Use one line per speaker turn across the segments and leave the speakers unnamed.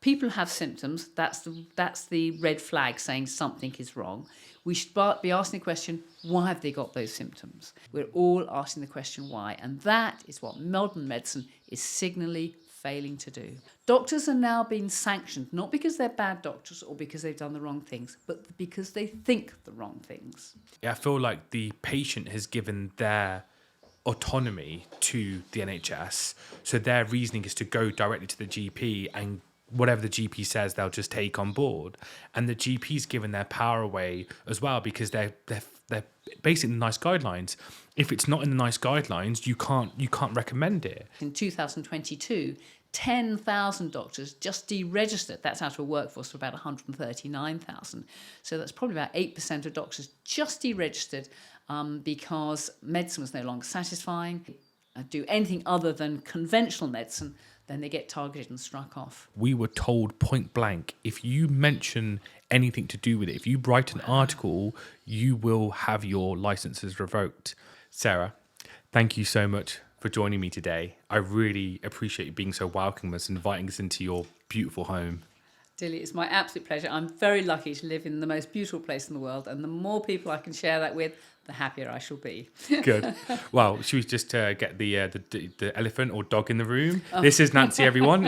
people have symptoms, that's the red flag saying something is wrong. We should be asking the question, why have they got those symptoms? We're all asking the question why, and that is what modern medicine is signally failing to do. Doctors are now being sanctioned, not because they're bad doctors or because they've done the wrong things, but because they think the wrong things.
Yeah, I feel like the patient has given their autonomy to the NHS, so their reasoning is to go directly to the GP, and whatever the GP says they'll just take on board. And the GP's given their power away as well, because they're basically the NICE guidelines. If it's not in the NICE guidelines, you can't recommend it.
In 2022, 10,000 doctors just deregistered. That's out of a workforce of about 139,000. So that's probably about 8% of doctors just deregistered because medicine was no longer satisfying. Do anything other than conventional medicine, then they get targeted and struck off.
We were told point blank, if you mention anything to do with it, if you write an article, you will have your licenses revoked. Sarah, thank you so much for joining me today. I really appreciate you being so welcoming us, inviting us into your beautiful home.
Dilly, it's my absolute pleasure. I'm very lucky to live in the most beautiful place in the world, and the more people I can share that with, the happier I shall be.
Good. Well, should we just get the elephant or dog in the room? Oh. This is Nancy, everyone.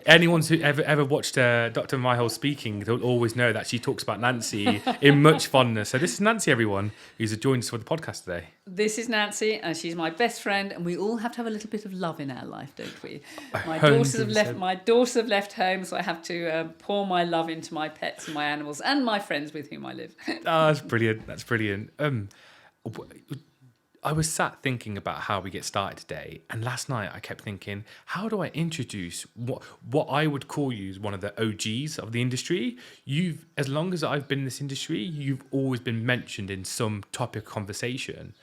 Anyone who ever watched Dr Myhill speaking, they'll always know that she talks about Nancy in much fondness. So this is Nancy, everyone, who's joined us for the podcast today.
This is Nancy, and she's my best friend, and we all have to have a little bit of love in our life, don't we? My daughters have left home, so I have to pour my love into my pets and my animals and my friends with whom I live.
Oh, that's brilliant. That's brilliant. I was sat thinking about how we get started today, and last night I kept thinking, how do I introduce what I would call you as one of the OGs of the industry? As long as I've been in this industry, you've always been mentioned in some topic of conversation.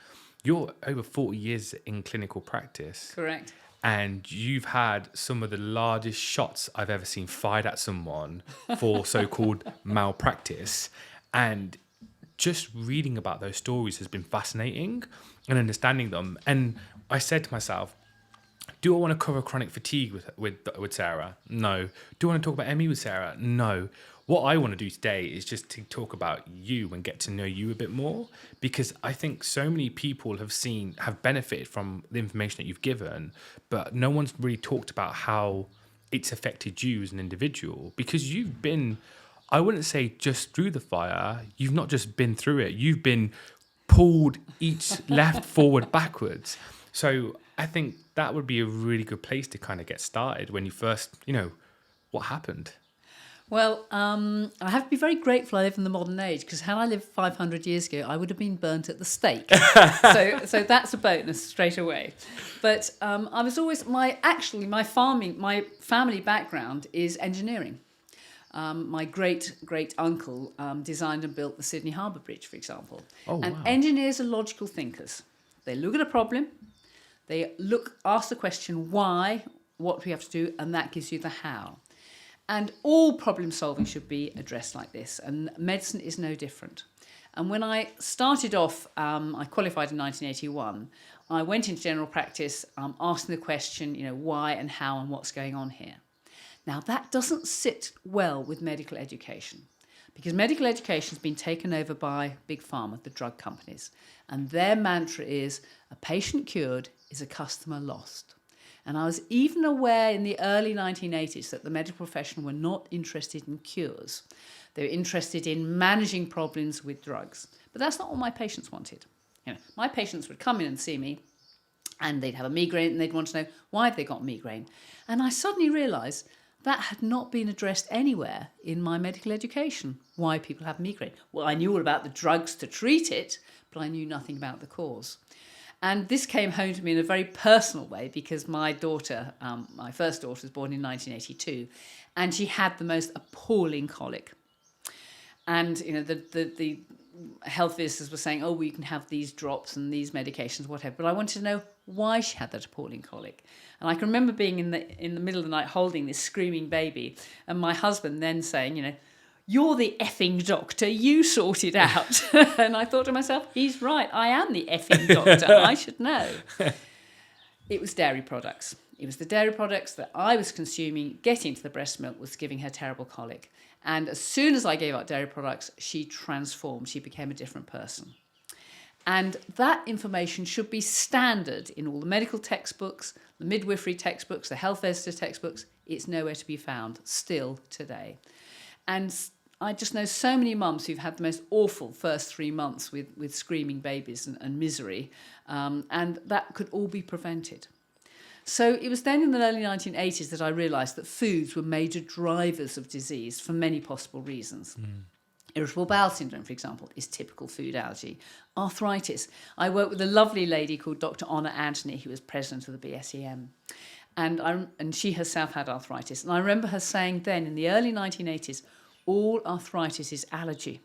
You're over 40 years in clinical practice.
Correct.
And you've had some of the largest shots I've ever seen fired at someone for so-called malpractice. And just reading about those stories has been fascinating and understanding them. And I said to myself, do I want to cover chronic fatigue with Sarah? No. Do I want to talk about ME with Sarah? No. What I want to do today is just to talk about you and get to know you a bit more, because I think so many people have benefited from the information that you've given, but no one's really talked about how it's affected you as an individual, because you've been, I wouldn't say just through the fire. You've not just been through it. You've been pulled each left, forward, backwards. So I think that would be a really good place to kind of get started when you first, what happened?
Well, I have to be very grateful I live in the modern age, because had I lived 500 years ago, I would have been burnt at the stake. so that's a bonus straight away. But I was always, my family background is engineering. My great uncle designed and built the Sydney Harbour Bridge, for example.
Oh,
and
wow.
Engineers are logical thinkers. They look at a problem, they ask the question why, what we have to do, and that gives you the how. And all problem solving should be addressed like this, and medicine is no different. And when I started off, I qualified in 1981, I went into general practice asking the question, why and how and what's going on here. Now, that doesn't sit well with medical education, because medical education has been taken over by Big Pharma, the drug companies, and their mantra is, a patient cured is a customer lost. And I was even aware in the early 1980s that the medical profession were not interested in cures. They were interested in managing problems with drugs. But that's not what my patients wanted. My patients would come in and see me, and they'd have a migraine, and they'd want to know why they got migraine. And I suddenly realised that had not been addressed anywhere in my medical education, why people have migraine. Well, I knew all about the drugs to treat it, but I knew nothing about the cause. And this came home to me in a very personal way, because my daughter, my first daughter, was born in 1982, and she had the most appalling colic. And the health visitors were saying, we can have these drops and these medications, whatever. But I wanted to know why she had that appalling colic. And I can remember being in the middle of the night holding this screaming baby, and my husband then saying, you're the effing doctor, you sort it out. And I thought to myself, he's right, I am the effing doctor, I should know. It was dairy products. It was the dairy products that I was consuming, getting to the breast milk, was giving her terrible colic. And as soon as I gave up dairy products, she transformed. She became a different person. And that information should be standard in all the medical textbooks, the midwifery textbooks, the health visitor textbooks. It's nowhere to be found still today. And I just know so many mums who've had the most awful first 3 months with screaming babies and misery, and that could all be prevented. So it was then in the early 1980s that I realised that foods were major drivers of disease for many possible reasons. Irritable bowel syndrome, for example, is typical food allergy. Arthritis. I worked with a lovely lady called Dr Honor Anthony, who was president of the BSEM. And she herself had arthritis. And I remember her saying then, in the early 1980s, all arthritis is allergy.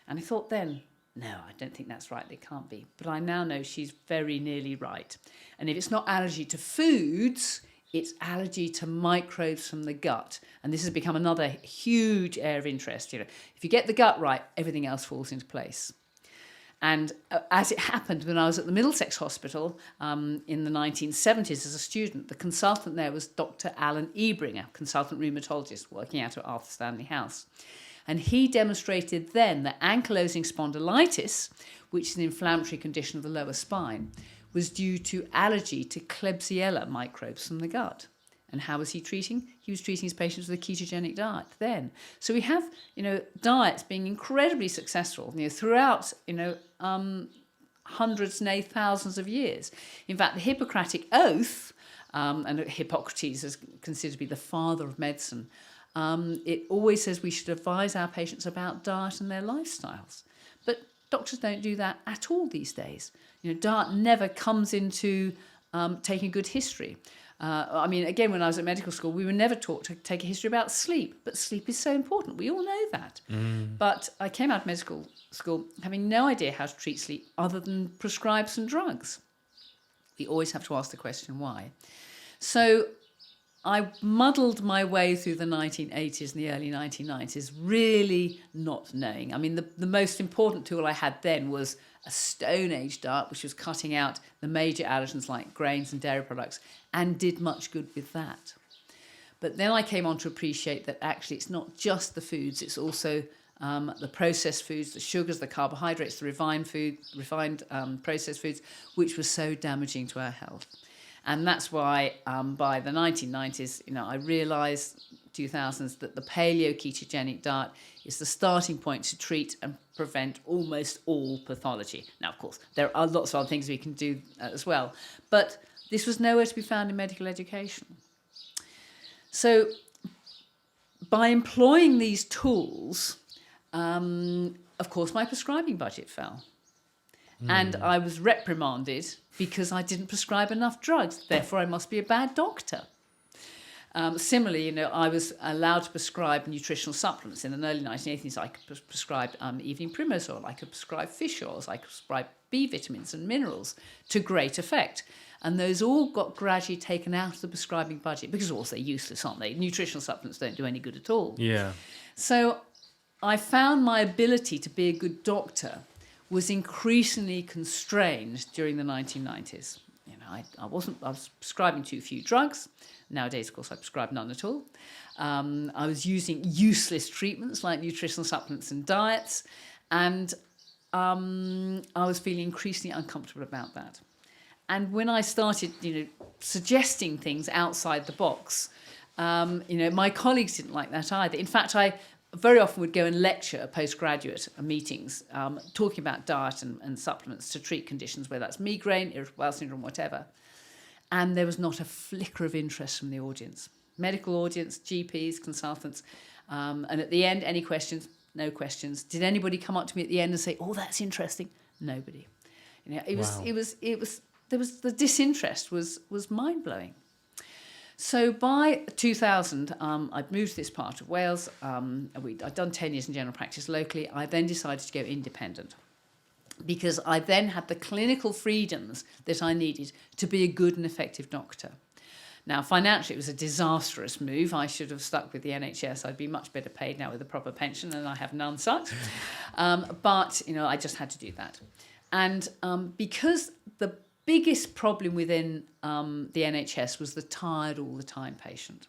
And I thought then, no, I don't think that's right. It can't be. But I now know she's very nearly right. And if it's not allergy to foods, it's allergy to microbes from the gut. And this has become another huge area of interest. You know, if you get the gut right, everything else falls into place. And as it happened, when I was at the Middlesex Hospital in the 1970s as a student, the consultant there was Dr Alan Ebringer, consultant rheumatologist working out at Arthur Stanley House. And he demonstrated then that ankylosing spondylitis, which is an inflammatory condition of the lower spine, was due to allergy to Klebsiella microbes from the gut. And how was he treating? He was treating his patients with a ketogenic diet then. So we have, diets being incredibly successful, throughout, hundreds, nay, thousands of years. In fact, the Hippocratic Oath, and Hippocrates is considered to be the father of medicine, it always says we should advise our patients about diet and their lifestyles. But doctors don't do that at all these days. Diet never comes into taking good history. Again, when I was at medical school, we were never taught to take a history about sleep, but sleep is so important. We all know that. But I came out of medical school having no idea how to treat sleep other than prescribe some drugs. We always have to ask the question why. So I muddled my way through the 1980s and the early 1990s, really not knowing. The most important tool I had then was a Stone Age diet, which was cutting out the major allergens like grains and dairy products, and did much good with that. But then I came on to appreciate that actually it's not just the foods, it's also the processed foods, the sugars, the carbohydrates, the refined processed foods, which were so damaging to our health. And that's why by the 1990s, I realised, 2000s, that the paleo ketogenic diet is the starting point to treat and prevent almost all pathology. Now, of course, there are lots of other things we can do as well, but this was nowhere to be found in medical education. So by employing these tools, of course, my prescribing budget fell. And I was reprimanded because I didn't prescribe enough drugs. Therefore, I must be a bad doctor. Similarly, I was allowed to prescribe nutritional supplements. In the early 1980s, I could prescribe evening primrose oil, I could prescribe fish oils, I could prescribe B vitamins and minerals to great effect. And those all got gradually taken out of the prescribing budget because, of course, they're useless, aren't they? Nutritional supplements don't do any good at all. Yeah. So I found my ability to be a good doctor was increasingly constrained during the 1990s. I was prescribing too few drugs. Nowadays, of course, I prescribe none at all. I was using useless treatments like nutritional supplements and diets, and I was feeling increasingly uncomfortable about that. And when I started, suggesting things outside the box, my colleagues didn't like that either. In fact, I very often would go and lecture at postgraduate meetings, talking about diet and supplements to treat conditions, whether that's migraine, irritable bowel syndrome, whatever. And there was not a flicker of interest from the audience. Medical audience, GPs, consultants. And at the end, any questions? No questions. Did anybody come up to me at the end and say, "Oh, that's interesting"? Nobody. The disinterest was mind-blowing. So by 2000, I'd moved to this part of Wales. I'd done 10 years in general practice locally. I then decided to go independent because I then had the clinical freedoms that I needed to be a good and effective doctor. Now, financially, it was a disastrous move. I should have stuck with the NHS. I'd be much better paid now with a proper pension, and I have none such. But I just had to do that. And because the biggest problem within the NHS was the tired all the time patient.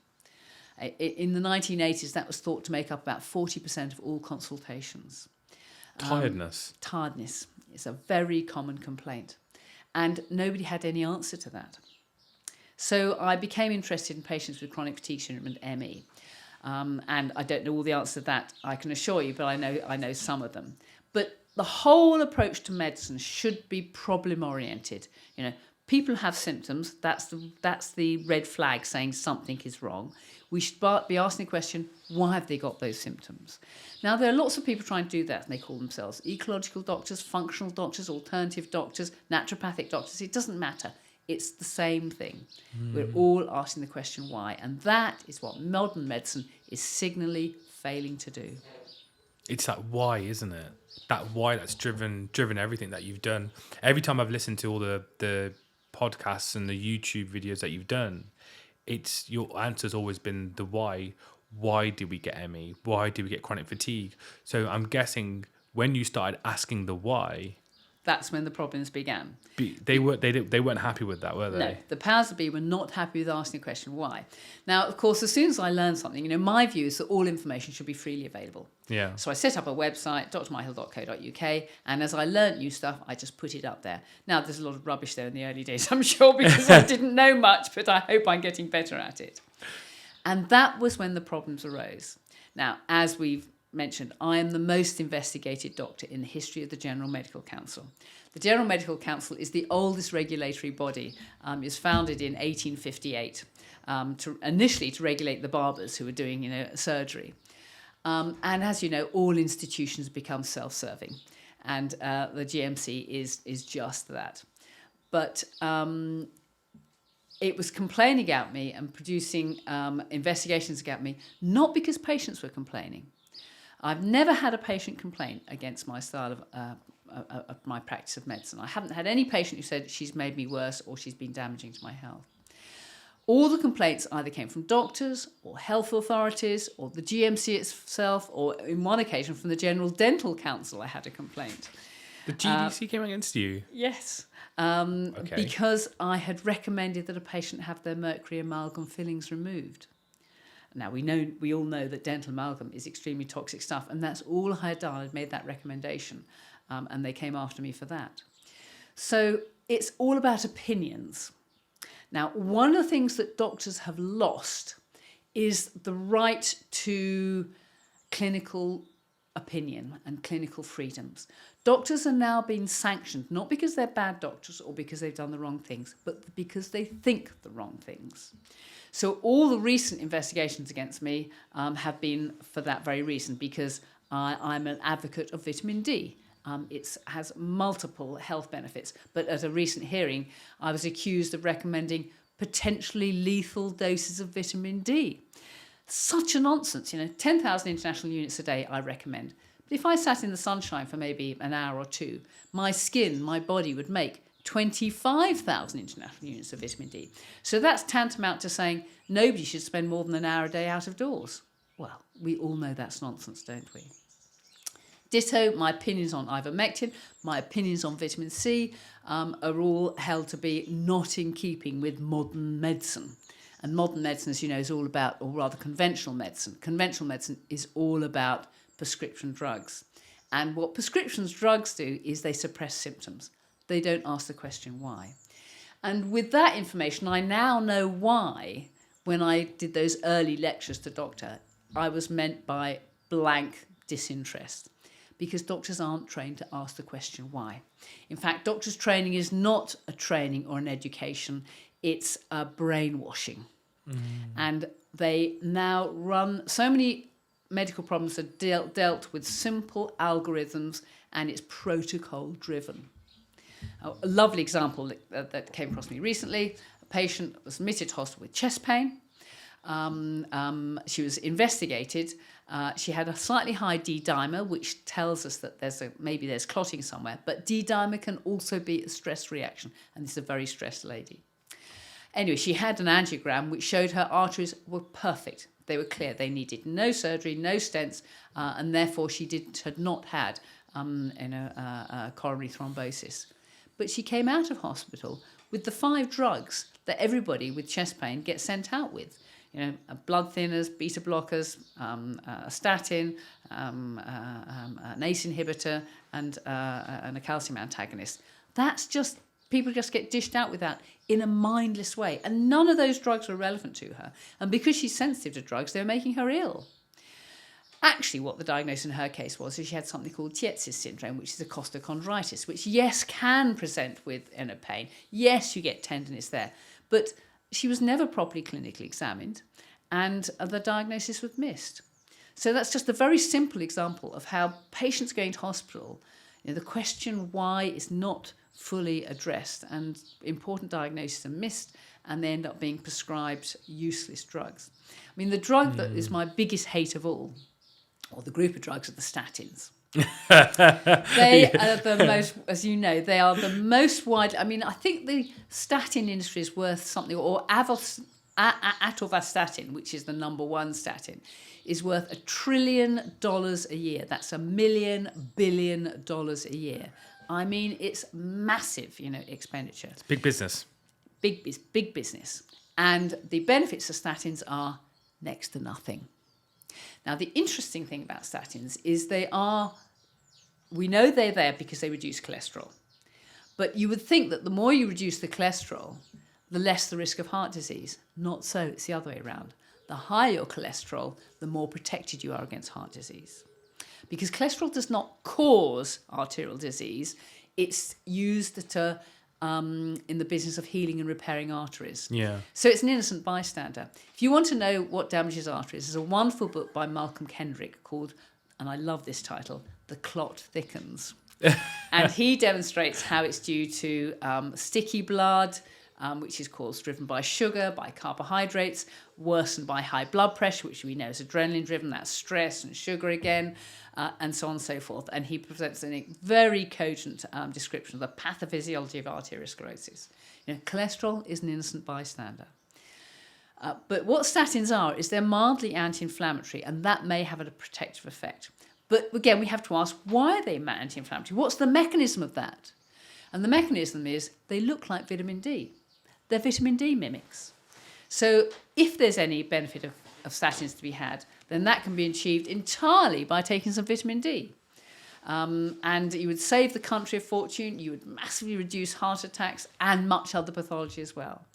In the 1980s, that was thought to make up about 40% of all consultations. Tiredness is a very common complaint, and nobody had any answer to that. So I became interested in patients with chronic fatigue syndrome and ME. And I don't know all the answers to that, I can assure you, but I know some of them. But the whole approach to medicine should be problem oriented. You know, people have symptoms. That's the red flag saying something is wrong. We should be asking the question, why have they got those symptoms? Now, there are lots of people trying to do that, and they call themselves ecological doctors, functional doctors, alternative doctors, naturopathic doctors. It doesn't matter. It's the same thing. We're all asking the question why. And that is what modern medicine is signally failing to do.
It's that why, isn't it? That why that's driven everything that you've done. Every time I've listened to all the podcasts and the YouTube videos that you've done, it's your answer's always been the why. Why did we get ME? Why did we get chronic fatigue? So I'm guessing when you started asking the why,
that's when the problems began.
They weren't happy with that, were they?
No, the powers that be were not happy with asking the question why. Now, of course, as soon as I learned something, you know, my view is that all information should be freely available.
Yeah.
So I set up a website, drmyhill.co.uk, and as I learned new stuff, I just put it up there. Now, there's a lot of rubbish there in the early days, I'm sure, because I didn't know much, but I hope I'm getting better at it. And that was when the problems arose. Now, as we've mentioned, I am the most investigated doctor in the history of the General Medical Council. The General Medical Council is the oldest regulatory body. It was founded in 1858, initially to regulate the barbers who were doing, you know, surgery. And as you know, all institutions become self-serving, and the GMC is just that. But it was complaining about me and producing investigations about me, not because patients were complaining. I've never had a patient complain against my style of my practice of medicine. I haven't had any patient who said she's made me worse or she's been damaging to my health. All the complaints either came from doctors or health authorities or the GMC itself, or in one occasion from the General Dental Council I had a complaint.
The GDC came against you?
Yes.
Okay.
Because I had recommended that a patient have their mercury amalgam fillings removed. Now, we all know that dental amalgam is extremely toxic stuff, and that's all I had done. I'd made that recommendation, and they came after me for that. So it's all about opinions. Now, one of the things that doctors have lost is the right to clinical opinion and clinical freedoms. Doctors are now being sanctioned, not because they're bad doctors or because they've done the wrong things, but because they think the wrong things. So all the recent investigations against me have been for that very reason, because I'm an advocate of vitamin D. It has multiple health benefits, but at a recent hearing, I was accused of recommending potentially lethal doses of vitamin D. Such a nonsense, you know, 10,000 international units a day I recommend. But if I sat in the sunshine for maybe an hour or two, my skin, my body would make 25,000 international units of vitamin D. So that's tantamount to saying nobody should spend more than an hour a day out of doors. Well, we all know that's nonsense, don't we? Ditto, my opinions on ivermectin, my opinions on vitamin C are all held to be not in keeping with modern medicine. And modern medicine, as you know, is all about, or rather conventional medicine. Conventional medicine is all about prescription drugs. And what prescription drugs do is they suppress symptoms. They don't ask the question why. And with that information, I now know why, when I did those early lectures to doctor, I was meant by blank disinterest. Because doctors aren't trained to ask the question why. In fact, doctors' training is not a training or an education, it's a brainwashing. And they now run, so many medical problems are dealt with simple algorithms, and it's protocol driven. A lovely example that came across me recently, a patient was admitted to hospital with chest pain. She was investigated. She had a slightly high D-dimer, which tells us that maybe there's clotting somewhere. But D-dimer can also be a stress reaction, and this is a very stressed lady. Anyway, she had an angiogram which showed her arteries were perfect. They were clear. They needed no surgery, no stents, and therefore she had not had coronary thrombosis. but she came out of hospital with the 5 drugs that everybody with chest pain gets sent out with. You know, blood thinners, beta blockers, a statin, an ACE inhibitor, and a calcium antagonist. That's just, people just get dished out with that in a mindless way. And none of those drugs were relevant to her. And because she's sensitive to drugs, they're making her ill. Actually, what the diagnosis in her case was is she had something called Tietze's syndrome, which is a costochondritis, which, yes, can present with inner pain. Yes, you get tenderness there. But she was never properly clinically examined, and the diagnosis was missed. So that's just a very simple example of how patients going to hospital, you know, the question why is not fully addressed, and important diagnoses are missed, and they end up being prescribed useless drugs. I mean, the drug that is my biggest hate of all, or the group of drugs, are the statins. They are the most, as you know, they are the most wide. I mean, I think the statin industry is worth something, or atorvastatin, which is the number 1 statin, is worth $1 trillion a year. That's $1 billion a year. I mean, it's massive, you know, expenditure. It's
big business.
Big business. And the benefits of statins are next to nothing. Now, the interesting thing about statins is we know they're there because they reduce cholesterol. But you would think that the more you reduce the cholesterol, the less the risk of heart disease. Not so, it's the other way around. The higher your cholesterol, the more protected you are against heart disease. Because cholesterol does not cause arterial disease, it's used to in the business of healing and repairing arteries.
Yeah.
So it's an innocent bystander. If you want to know what damages arteries, there's a wonderful book by Malcolm Kendrick called, and I love this title, The Clot Thickens. And he demonstrates how it's due to sticky blood, which is driven by sugar, by carbohydrates, worsened by high blood pressure, which we know is adrenaline driven, that's stress and sugar again, and so on and so forth. And he presents a very cogent description of the pathophysiology of arteriosclerosis. You know, cholesterol is an innocent bystander. But what statins are is they're mildly anti-inflammatory, and that may have a protective effect. But again, we have to ask, why are they anti-inflammatory? What's the mechanism of that? And the mechanism is they look like vitamin D. They're vitamin D mimics. So if there's any benefit of statins to be had, then that can be achieved entirely by taking some vitamin D. And you would save the country a fortune, you would massively reduce heart attacks and much other pathology as well.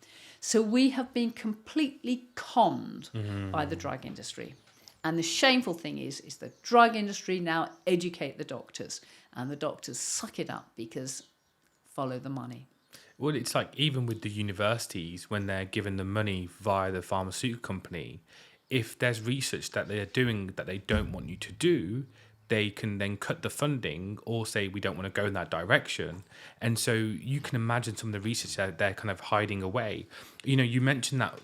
So we have been completely conned by the drug industry. And the shameful thing is the drug industry now educate the doctors, and the doctors suck it up because follow the money.
Well, it's like even with the universities, when they're given the money via the pharmaceutical company, if there's research that they're doing that they don't want you to do, they can then cut the funding or say we don't want to go in that direction. And so you can imagine some of the research that they're kind of hiding away. You know, you mentioned that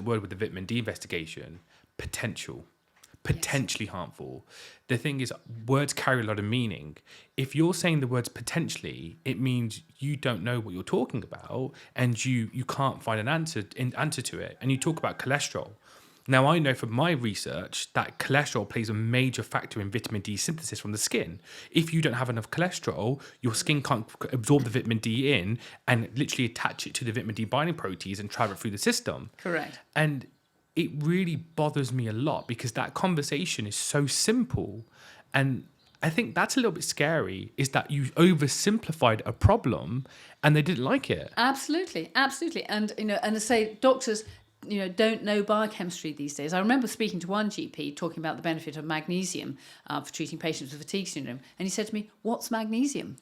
word with the vitamin D investigation, potentially harmful. The thing is, words carry a lot of meaning. If you're saying the words potentially, it means you don't know what you're talking about, and you can't find an answer to it. And you talk about cholesterol. Now, I know from my research that cholesterol plays a major factor in vitamin D synthesis from the skin. If you don't have enough cholesterol, your skin can't absorb the vitamin D in and literally attach it to the vitamin D binding proteins and travel it through the system.
Correct.
And it really bothers me a lot because that conversation is so simple. And I think that's a little bit scary, is that you oversimplified a problem and they didn't like it.
Absolutely. And, you know, and to say doctors, you know, don't know biochemistry these days. I remember speaking to one GP talking about the benefit of magnesium for treating patients with fatigue syndrome. And he said to me, "What's magnesium?"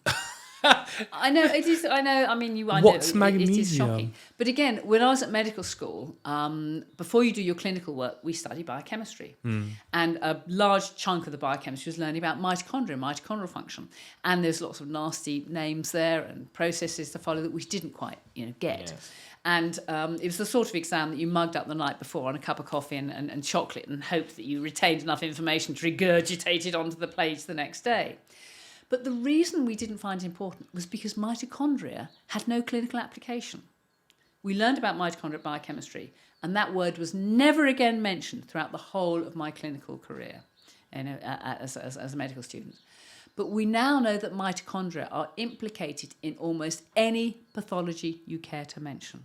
I know it is. I know. I mean,
What's
know
magnesium?
it is shocking. But again, when I was at medical school, before you do your clinical work, we study biochemistry, and a large chunk of the biochemistry was learning about mitochondrial function, and there's lots of nasty names there and processes to follow that we didn't quite, get.
Yes.
And it was the sort of exam that you mugged up the night before on a cup of coffee and chocolate and hoped that you retained enough information to regurgitate it onto the page the next day. But the reason we didn't find it important was because mitochondria had no clinical application. We learned about mitochondrial biochemistry, and that word was never again mentioned throughout the whole of my clinical career, as a medical student. But we now know that mitochondria are implicated in almost any pathology you care to mention.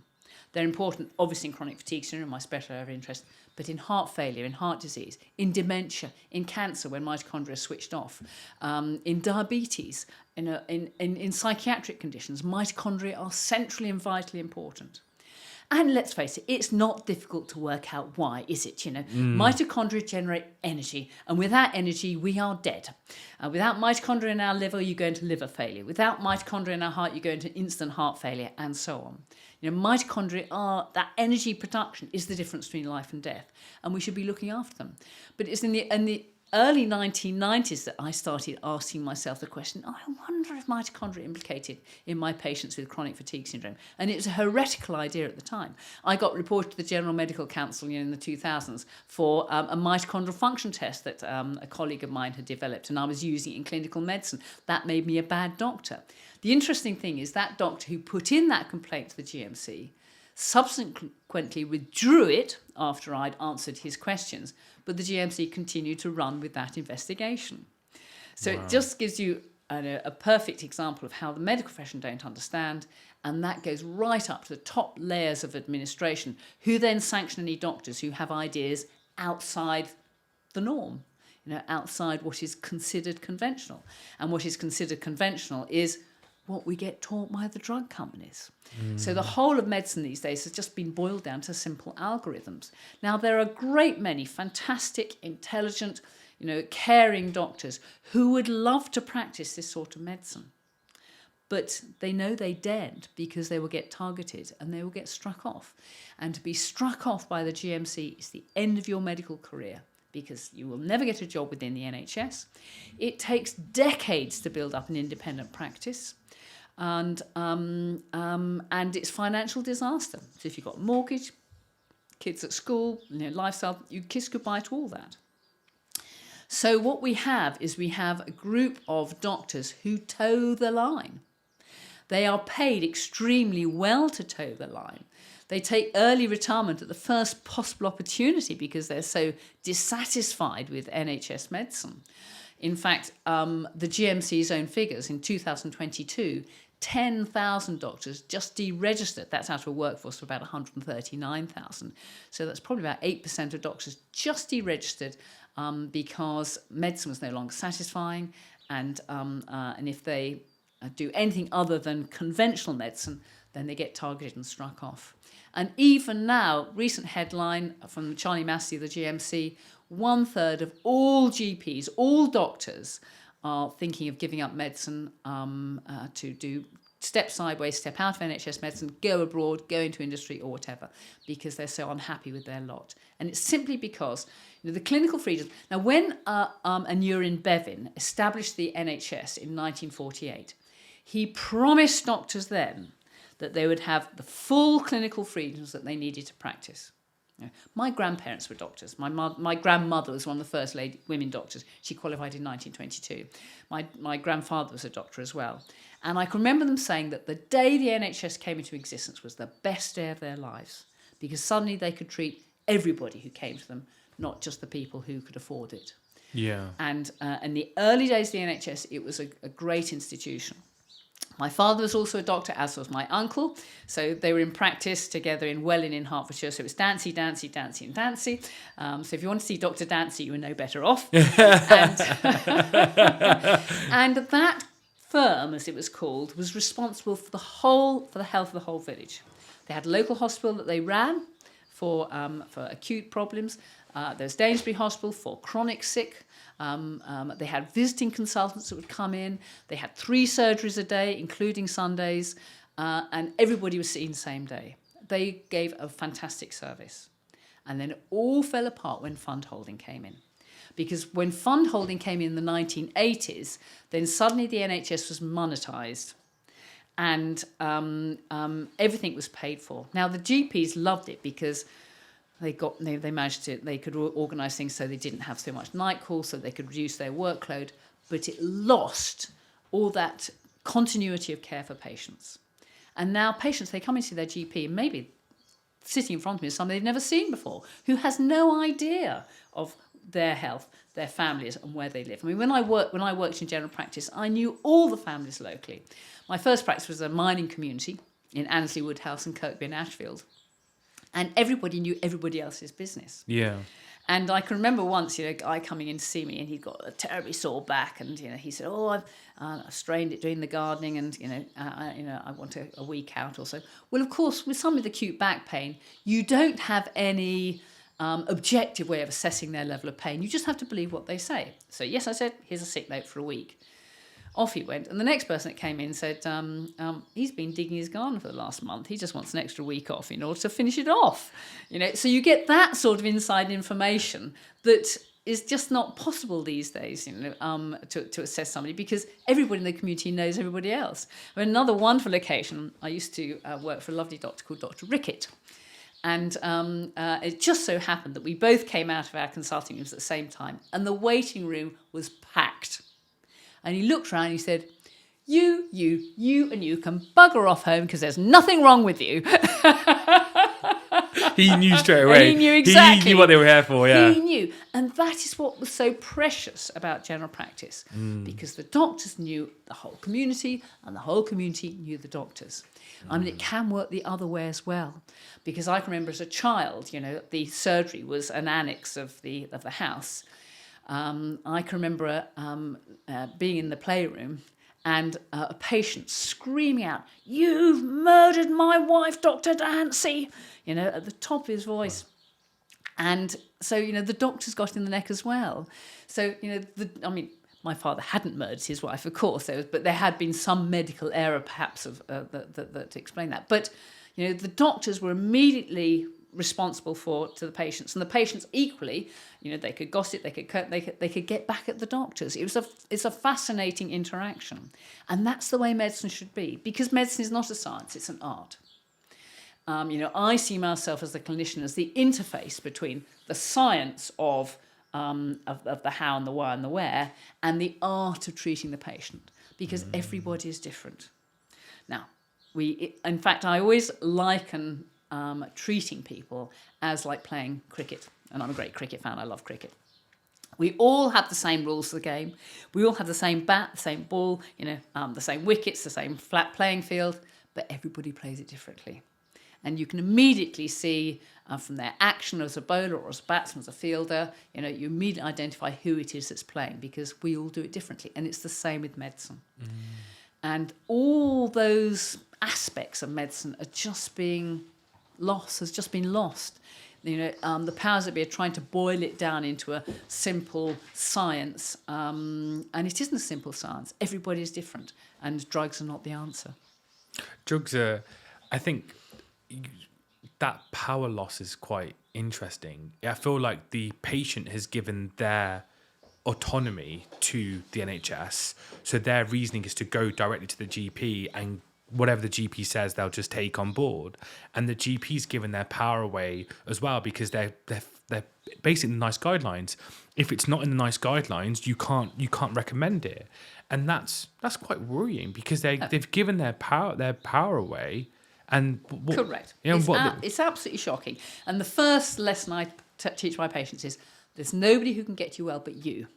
They're important, obviously, in chronic fatigue syndrome, my special area of interest, but in heart failure, in heart disease, in dementia, in cancer when mitochondria are switched off, in diabetes, in psychiatric conditions. Mitochondria are centrally and vitally important. And let's face it, it's not difficult to work out why, is it? Mitochondria generate energy, and without energy, we are dead. Without mitochondria in our liver, you go into liver failure. Without mitochondria in our heart, you go into instant heart failure, and so on. Mitochondria are, that energy production is the difference between life and death, and we should be looking after them. But it's in the early 1990s that I started asking myself the question, I wonder if mitochondria are implicated in my patients with chronic fatigue syndrome. And it was a heretical idea at the time. I got reported to the General Medical Council in the 2000s for a mitochondrial function test that a colleague of mine had developed, and I was using it in clinical medicine. That made me a bad doctor. The interesting thing is that doctor who put in that complaint to the GMC subsequently withdrew it after I'd answered his questions, but the GMC continued to run with that investigation. So It just gives you a perfect example of how the medical profession don't understand, and that goes right up to the top layers of administration, who then sanction any doctors who have ideas outside the norm, outside what is considered conventional. And what is considered conventional is what we get taught by the drug companies. So the whole of medicine these days has just been boiled down to simple algorithms. Now, there are a great many fantastic, intelligent, caring doctors who would love to practice this sort of medicine. But they know they daren't because they will get targeted and they will get struck off. And to be struck off by the GMC is the end of your medical career, because you will never get a job within the NHS. It takes decades to build up an independent practice. And it's financial disaster. So if you've got a mortgage, kids at school, lifestyle, you kiss goodbye to all that. So what we have is a group of doctors who toe the line. They are paid extremely well to toe the line. They take early retirement at the first possible opportunity because they're so dissatisfied with NHS medicine. In fact, the GMC's own figures in 2022, 10,000 doctors just deregistered. That's out of a workforce of about 139,000. So that's probably about 8% of doctors just deregistered because medicine was no longer satisfying. And if they do anything other than conventional medicine, then they get targeted and struck off. And even now, recent headline from Charlie Massey of the GMC, 1/3 of all GPs, all doctors, are thinking of giving up medicine to do step sideways, step out of NHS medicine, go abroad, go into industry or whatever, because they're so unhappy with their lot. And it's simply because the clinical freedom. Now, when Aneurin Bevan established the NHS in 1948, he promised doctors then that they would have the full clinical freedoms that they needed to practice. My grandparents were doctors. My grandmother was one of the first women doctors. She qualified in 1922. My grandfather was a doctor as well. And I can remember them saying that the day the NHS came into existence was the best day of their lives, because suddenly they could treat everybody who came to them, not just the people who could afford it.
Yeah.
And in the early days of the NHS, it was a great institution. My father was also a doctor, as was my uncle. So they were in practice together in Welling in Hertfordshire. So it was Dancy, Dancy, Dancy and Dancy. So if you want to see Dr. Dancy, you were no better off. And that firm, as it was called, was responsible for the health of the whole village. They had a local hospital that they ran for acute problems. There was Danesbury Hospital for chronic sick. They had visiting consultants that would come in. They had 3 surgeries a day, including Sundays, and everybody was seen the same day. They gave a fantastic service. And then it all fell apart when fund holding came in. Because when fund holding came in the 1980s, then suddenly the NHS was monetised and everything was paid for. Now, the GPs loved it because they could organise things so they didn't have so much night calls, so they could reduce their workload, but it lost all that continuity of care for patients. And now patients, they come into their GP, and maybe sitting in front of me is somebody they've never seen before, who has no idea of their health, their families, and where they live. I mean, when I worked in general practice, I knew all the families locally. My first practice was a mining community in Annesley Woodhouse and Kirkby and Ashfield, and everybody knew everybody else's business.
Yeah.
And I can remember once, a guy coming in to see me, and he'd got a terribly sore back, and he said, "Oh, I've strained it doing the gardening, and I want a week out or so." Well, of course, with somebody with acute back pain, you don't have any objective way of assessing their level of pain. You just have to believe what they say. So yes, I said, "Here's a sick note for a week." Off he went. And the next person that came in said, he's been digging his garden for the last month. He just wants an extra week off in order to finish it off. So you get that sort of inside information that is just not possible these days, to assess somebody, because everybody in the community knows everybody else. I mean, another wonderful occasion, I used to work for a lovely doctor called Dr Rickett. And it just so happened that we both came out of our consulting rooms at the same time, and the waiting room was packed. And he looked around and he said, you and you can bugger off home because there's nothing wrong with you.
He knew straight away.
He knew exactly.
He knew what they were here for, yeah.
He knew. And that is what was so precious about general practice, because the doctors knew the whole community and the whole community knew the doctors. I mean, it can work the other way as well, because I can remember as a child, the surgery was an annex of the house. I can remember being in the playroom and a patient screaming out, "You've murdered my wife, Dr. Dancy," at the top of his voice. And so, the doctors got in the neck as well. So, my father hadn't murdered his wife, of course, but there had been some medical error perhaps that explained that. But, the doctors were immediately responsible to the patients, and the patients equally, they could gossip, they could get back at the doctors. It's a fascinating interaction, and that's the way medicine should be, because medicine is not a science, it's an art. I see myself as the clinician as the interface between the science of the how and the why and the where, and the art of treating the patient, because everybody is different. Now, in fact, I always liken treating people as like playing cricket. And I'm a great cricket fan. I love cricket. We all have the same rules of the game. We all have the same bat, the same ball, the same wickets, the same flat playing field, but everybody plays it differently. And you can immediately see from their action as a bowler or as a batsman, as a fielder, you immediately identify who it is that's playing, because we all do it differently. And it's the same with medicine. And all those aspects of medicine are just being has just been lost. The powers that be are trying to boil it down into a simple science, and it isn't a simple science. Everybody is different, and drugs are not the answer.
Drugs are, I think, that power loss is quite interesting. I feel like the patient has given their autonomy to the NHS, so their reasoning is to go directly to the GP, and whatever the GP says, they'll just take on board. And the GP's given their power away as well, because they're basically the nice guidelines. If it's not in the nice guidelines, you can't recommend it, and that's quite worrying, because they've given their power away. And
correct. It's absolutely shocking. And the first lesson I teach my patients is there's nobody who can get you well but you.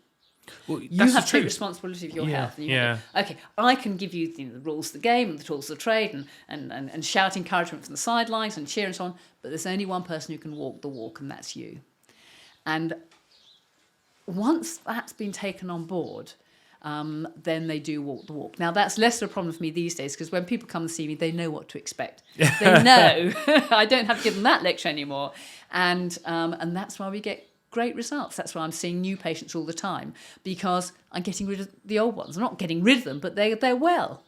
Well,
you have to take responsibility of your health.
And
okay, I can give you the rules of the game and the tools of the trade and shout encouragement from the sidelines and cheer and so on, but there's only one person who can walk the walk, and that's you. And once that's been taken on board, then they do walk the walk. Now, that's less of a problem for me these days, because when people come and see me, they know what to expect. They know. I don't have to give them that lecture anymore. And that's why we get great results. That's why I'm seeing new patients all the time, because I'm getting rid of the old ones. I'm not getting rid of them, but they're well.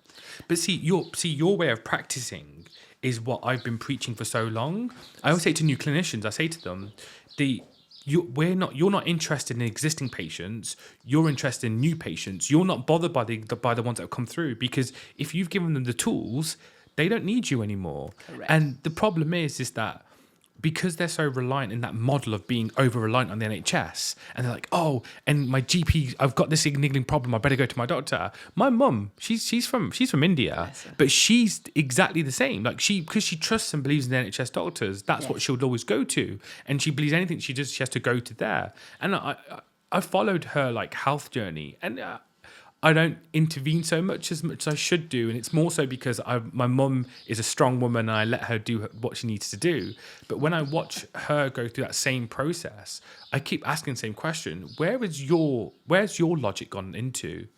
But your way of practicing is what I've been preaching for so long. I always say to new clinicians, I say to them, you're not interested in existing patients. You're interested in new patients. You're not bothered by the ones that have come through, because if you've given them the tools, they don't need you anymore.
Correct.
And the problem is that because they're so reliant in that model of being over reliant on the NHS, and they're like, oh, and my GP, I've got this niggling problem, I better go to my doctor. My mum, she's from India, but she's exactly the same. Like because she trusts and believes in the NHS doctors, that's what she'll always go to, and she believes anything she does, she has to go to there. And I followed her like health journey, and I don't intervene so much as I should do, and it's more so because my mum is a strong woman and I let her do what she needs to do. But when I watch her go through that same process, I keep asking the same question: where's your logic gone into?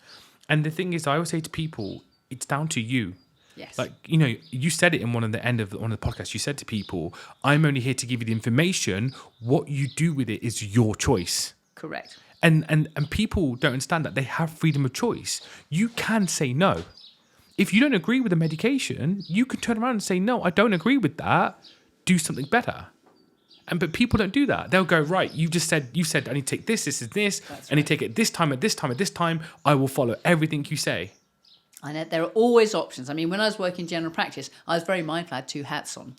And the thing is, I always say to people, it's down to you.
Yes.
Like, you said it in one of the podcasts. You said to people, I'm only here to give you the information. What you do with it is your choice.
Correct.
And people don't understand that they have freedom of choice. You can say no. If you don't agree with the medication, you can turn around and say, no, I don't agree with that. Do something better. But people don't do that. They'll go, right, you said I need to take this is this. I need to take it this time, at this time, at this time. I will follow everything you say.
I know there are always options. I mean, when I was working general practice, I was very mindful. I had two hats on.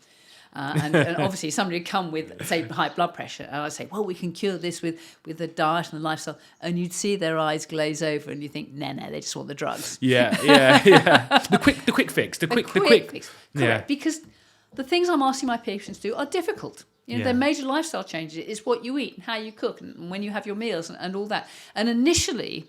And obviously somebody would come with, say, high blood pressure, and I'd say, well, we can cure this with the diet and the lifestyle, and you'd see their eyes glaze over and you think, no, they just want the drugs.
Yeah. The quick fix. The quick
fix. Correct. Because the things I'm asking my patients to do are difficult. They're major lifestyle changes. It's what you eat and how you cook and when you have your meals and all that. And initially,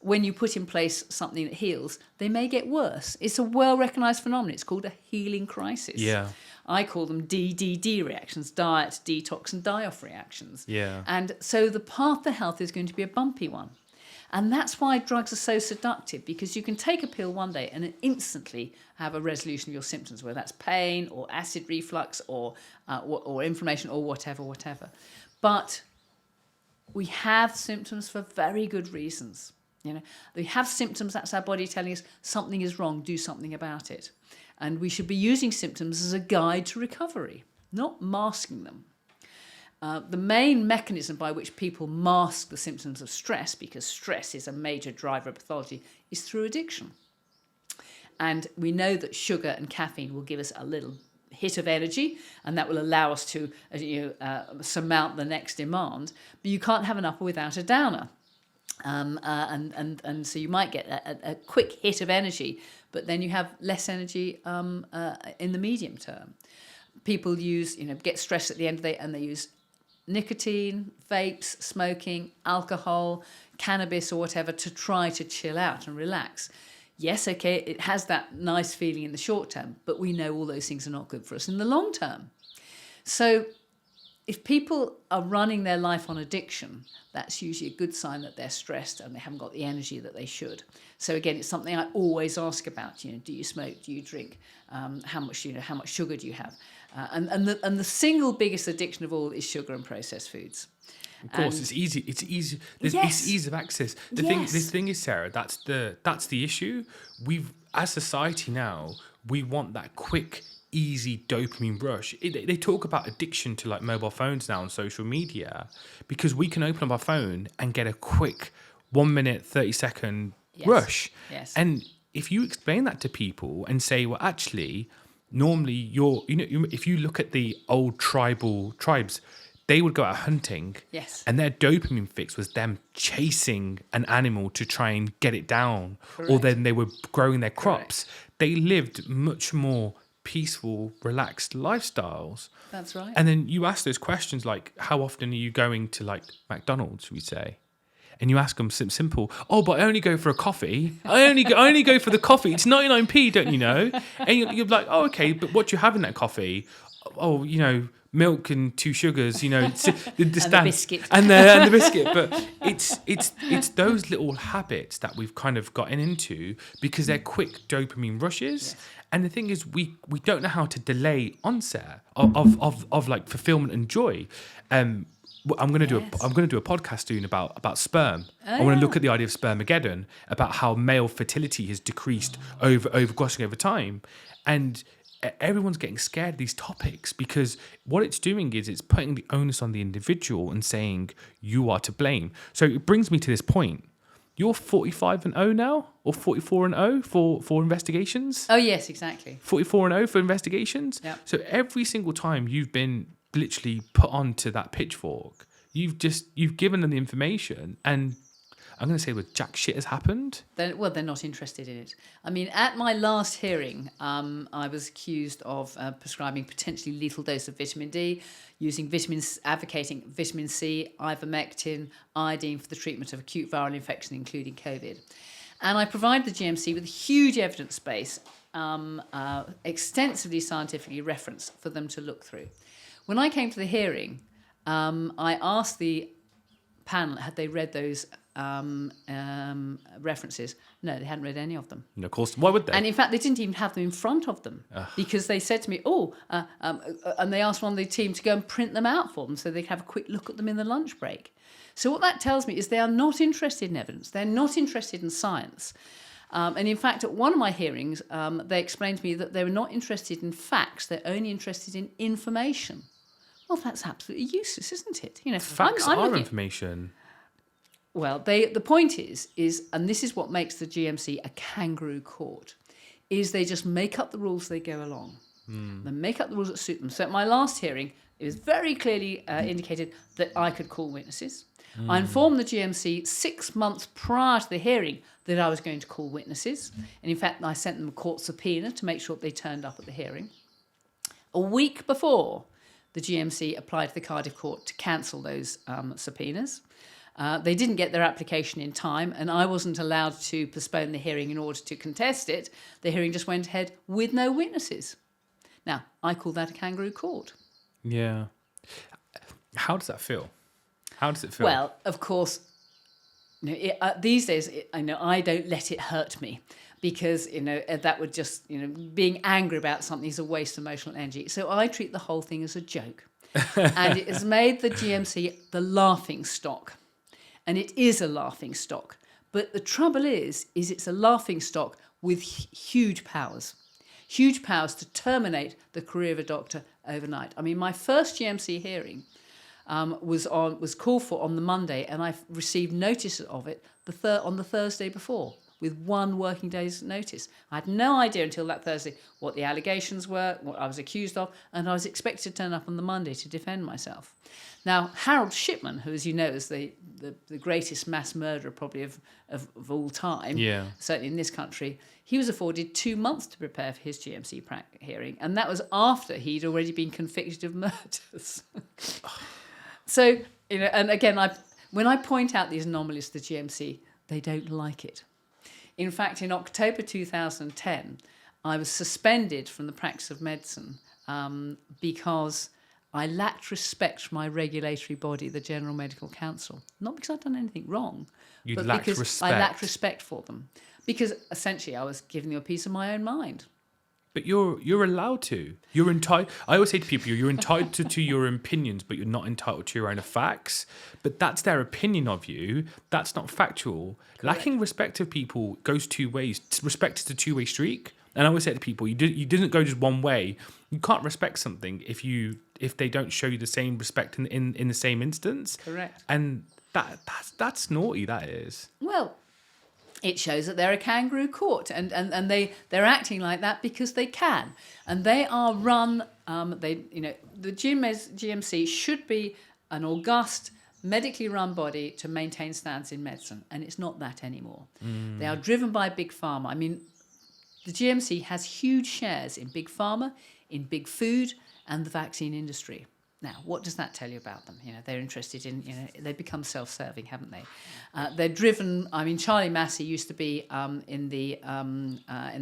when you put in place something that heals, they may get worse. It's a well-recognised phenomenon. It's called a healing crisis.
Yeah.
I call them DDD reactions, diet, detox, and die-off reactions.
Yeah.
And so the path to health is going to be a bumpy one. And that's why drugs are so seductive, because you can take a pill one day and instantly have a resolution of your symptoms, whether that's pain or acid reflux or inflammation or whatever. But we have symptoms for very good reasons. We have symptoms, that's our body telling us something is wrong, do something about it. And we should be using symptoms as a guide to recovery, not masking them. The main mechanism by which people mask the symptoms of stress, because stress is a major driver of pathology, is through addiction. And we know that sugar and caffeine will give us a little hit of energy, and that will allow us to surmount the next demand. But you can't have an upper without a downer. And so you might get a quick hit of energy, but then you have less energy in the medium term. People get stressed at the end of the day, and they use nicotine, vapes, smoking, alcohol, cannabis or whatever to try to chill out and relax. Yes, okay, it has that nice feeling in the short term, but we know all those things are not good for us in the long term. So if people are running their life on addiction, that's usually a good sign that they're stressed and they haven't got the energy that they should. So again, it's something I always ask about. Do you smoke? Do you drink? How much sugar do you have? And the single biggest addiction of all is sugar and processed foods.
Of course, it's easy. It's easy. It's ease of access. The thing is, Sarah, that's the issue. As society now, we want that quick, easy dopamine rush. They talk about addiction to like mobile phones now on social media, because we can open up our phone and get a quick 1 minute, 30-second rush.
Yes.
And if you explain that to people and say, well, actually, normally if you look at the old tribes, they would go out hunting.
Yes.
And their dopamine fix was them chasing an animal to try and get it down. Correct. Or then they were growing their crops. Correct. They lived much more peaceful, relaxed lifestyles.
That's right.
And then you ask those questions like, how often are you going to like McDonald's, we say? And you ask them simple, oh, but I only go for a coffee. I only go for the coffee. It's 99p, don't you know? And you're like, oh, okay, but what do you have in that coffee? Oh, milk and 2 sugars,
and the biscuit.
And the biscuit. But it's those little habits that we've kind of gotten into because they're quick dopamine rushes. Yes. And the thing is, we don't know how to delay onset of like fulfillment and joy. I'm going to do a podcast soon about sperm. I want to look at the idea of spermageddon, about how male fertility has decreased over time, and everyone's getting scared of these topics because what it's doing is it's putting the onus on the individual and saying you are to blame. So it brings me to this point. You're 45 and 0 now, or 44 and 0 for investigations?
Oh yes, exactly.
44 and 0 for investigations.
Yep.
So every single time you've been literally put onto that pitchfork. You've given them the information, and I'm going to say with jack shit has happened.
They're not interested in it. I mean, at my last hearing, I was accused of prescribing potentially lethal dose of vitamin D, advocating vitamin C, ivermectin, iodine for the treatment of acute viral infection, including COVID. And I provided the GMC with a huge evidence base, extensively scientifically referenced for them to look through. When I came to the hearing, I asked the panel, had they read those references? No, they hadn't read any of them.
And of course, why would they?
And in fact, they didn't even have them in front of them because they said to me, and they asked one of the team to go and print them out for them so they could have a quick look at them in the lunch break. So what that tells me is they are not interested in evidence. They're not interested in science. And in fact, at one of my hearings, they explained to me that they were not interested in facts. They're only interested in information. Well, that's absolutely useless, isn't it?
Facts are information.
Well, the point is, and this is what makes the GMC a kangaroo court, is they just make up the rules as they go along. They make up the rules that suit them. So at my last hearing, it was very clearly indicated that I could call witnesses. I informed the GMC 6 months prior to the hearing that I was going to call witnesses. And in fact, I sent them a court subpoena to make sure that they turned up at the hearing. A week before, the GMC applied to the Cardiff Court to cancel those subpoenas. They didn't get their application in time, and I wasn't allowed to postpone the hearing in order to contest it. The hearing just went ahead with no witnesses. Now, I call that a kangaroo court.
Yeah. How does that feel? How does it feel?
Well, of course, these days, I don't let it hurt me. Because, that would just, being angry about something is a waste of emotional energy. So I treat the whole thing as a joke. And it has made the GMC the laughing stock. And it is a laughing stock. But the trouble is it's a laughing stock with huge powers. Huge powers to terminate the career of a doctor overnight. I mean, my first GMC hearing was called for on the Monday, and I received notice of it on the Thursday before, with 1 working day's notice. I had no idea until that Thursday what the allegations were, what I was accused of, and I was expected to turn up on the Monday to defend myself. Now, Harold Shipman, who, as you know, is the greatest mass murderer probably of all time, certainly in this country, he was afforded 2 months to prepare for his GMC hearing, and that was after he'd already been convicted of murders. So, and again, when I point out these anomalies to the GMC, they don't like it. In fact, in October 2010, I was suspended from the practice of medicine because I lacked respect for my regulatory body, the General Medical Council. Not because I'd done anything wrong, but because I lacked respect for them. Because essentially I was giving them a piece of my own mind.
But you're allowed to. You're entitled. I always say to people, you're entitled to your opinions, but you're not entitled to your own facts. But that's their opinion of you. That's not factual. Correct. Lacking respect of people goes 2 ways. Respect is a 2-way streak. And I always say to people, you didn't go just one way. You can't respect something if they don't show you the same respect in the same instance.
Correct.
And that's naughty. That is.
Well, it shows that they're a kangaroo court, and they're acting like that because they can, and they are run. The GMC should be an august, medically run body to maintain standards in medicine, and it's not that anymore. They are driven by big pharma. I mean, the GMC has huge shares in big pharma, in big food, and the vaccine industry. Now, what does that tell you about them? They're interested in, they've become self-serving, haven't they? They're driven. I mean, Charlie Massey used to be in the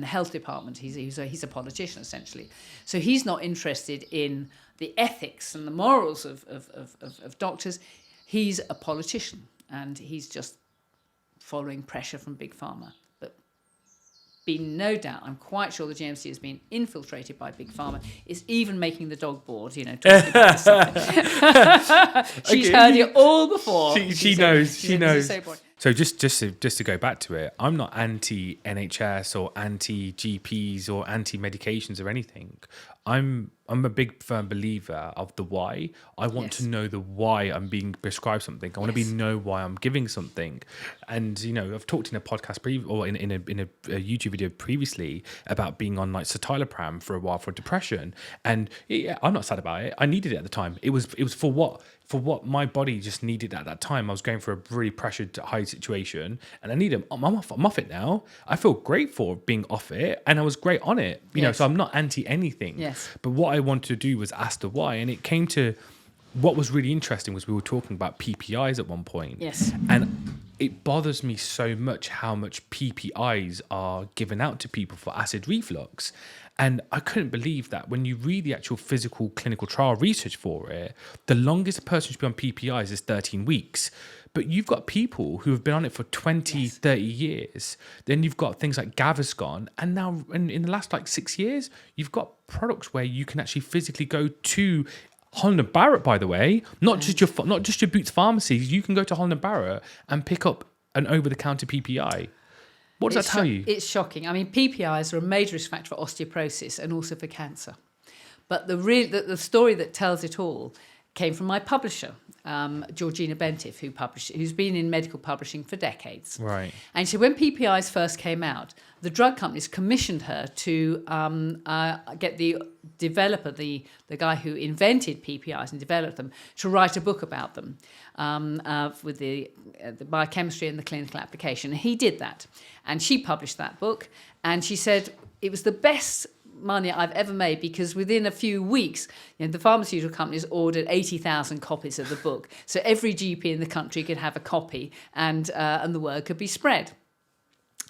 health department. He's a politician essentially, so he's not interested in the ethics and the morals of doctors. He's a politician, and he's just following pressure from big pharma. Been no doubt, I'm quite sure the GMC has been infiltrated by big pharma. It's even making the dog bored, talking about this. She's heard it all before.
She knows.
So boring.
So just to go back to it, I'm not anti NHS or anti GPs or anti medications or anything. I'm a big firm believer of the why. I want to know the why I'm being prescribed something. I want to know why I'm giving something. And I've talked in a podcast or in a YouTube video previously about being on like citalopram for a while for depression. And I'm not sad about it. I needed it at the time. It was for what my body just needed at that time. I was going for a really pressured high situation and I needed. I'm off it now. I feel great for being off it and I was great on it. So I'm not anti anything.
Yes.
But what I wanted to do was ask the why, and it came to what was really interesting was we were talking about PPIs at one point.
Yes.
And it bothers me so much how much PPIs are given out to people for acid reflux. And I couldn't believe that when you read the actual physical clinical trial research for it, the longest a person should be on PPIs is 13 weeks. But you've got people who have been on it for 20, 30 years. Then you've got things like Gaviscon. And now in the last like 6 years, you've got products where you can actually physically go to Holland & Barrett, by the way, not just your Boots pharmacies. You can go to Holland & Barrett and pick up an over-the-counter PPI. What does that tell you?
It's shocking. I mean, PPIs are a major risk factor for osteoporosis and also for cancer. But the story that tells it all came from my publisher, Georgina Bentif, who's been in medical publishing for decades.
Right.
And so when PPIs first came out, the drug companies commissioned her to get the developer, the guy who invented PPIs and developed them, to write a book about them with the biochemistry and the clinical application. And he did that. And she published that book. And she said it was the best money I've ever made because within a few weeks, the pharmaceutical companies ordered 80,000 copies of the book. So every GP in the country could have a copy and the word could be spread.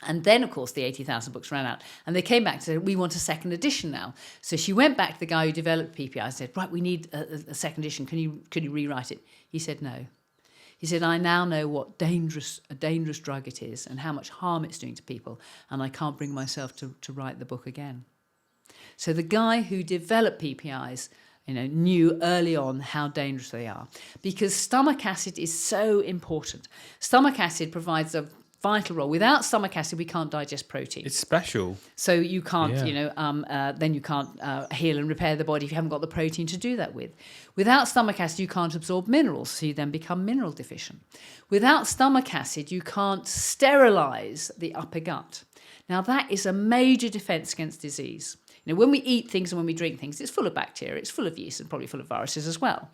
And then, of course, the 80,000 books ran out. And they came back to say, we want a second edition now. So she went back to the guy who developed PPI and said, right, we need a second edition. Can you rewrite it? He said, no. He said, I now know what a dangerous drug it is and how much harm it's doing to people. And I can't bring myself to write the book again. So the guy who developed PPIs, knew early on how dangerous they are because stomach acid is so important. Stomach acid provides a vital role. Without stomach acid, we can't digest protein.
It's special.
So you can't, then you can't heal and repair the body if you haven't got the protein to do that with. Without stomach acid, you can't absorb minerals, so you then become mineral deficient. Without stomach acid, you can't sterilize the upper gut. Now, that is a major defense against disease. When we eat things and when we drink things, it's full of bacteria, it's full of yeast and probably full of viruses as well.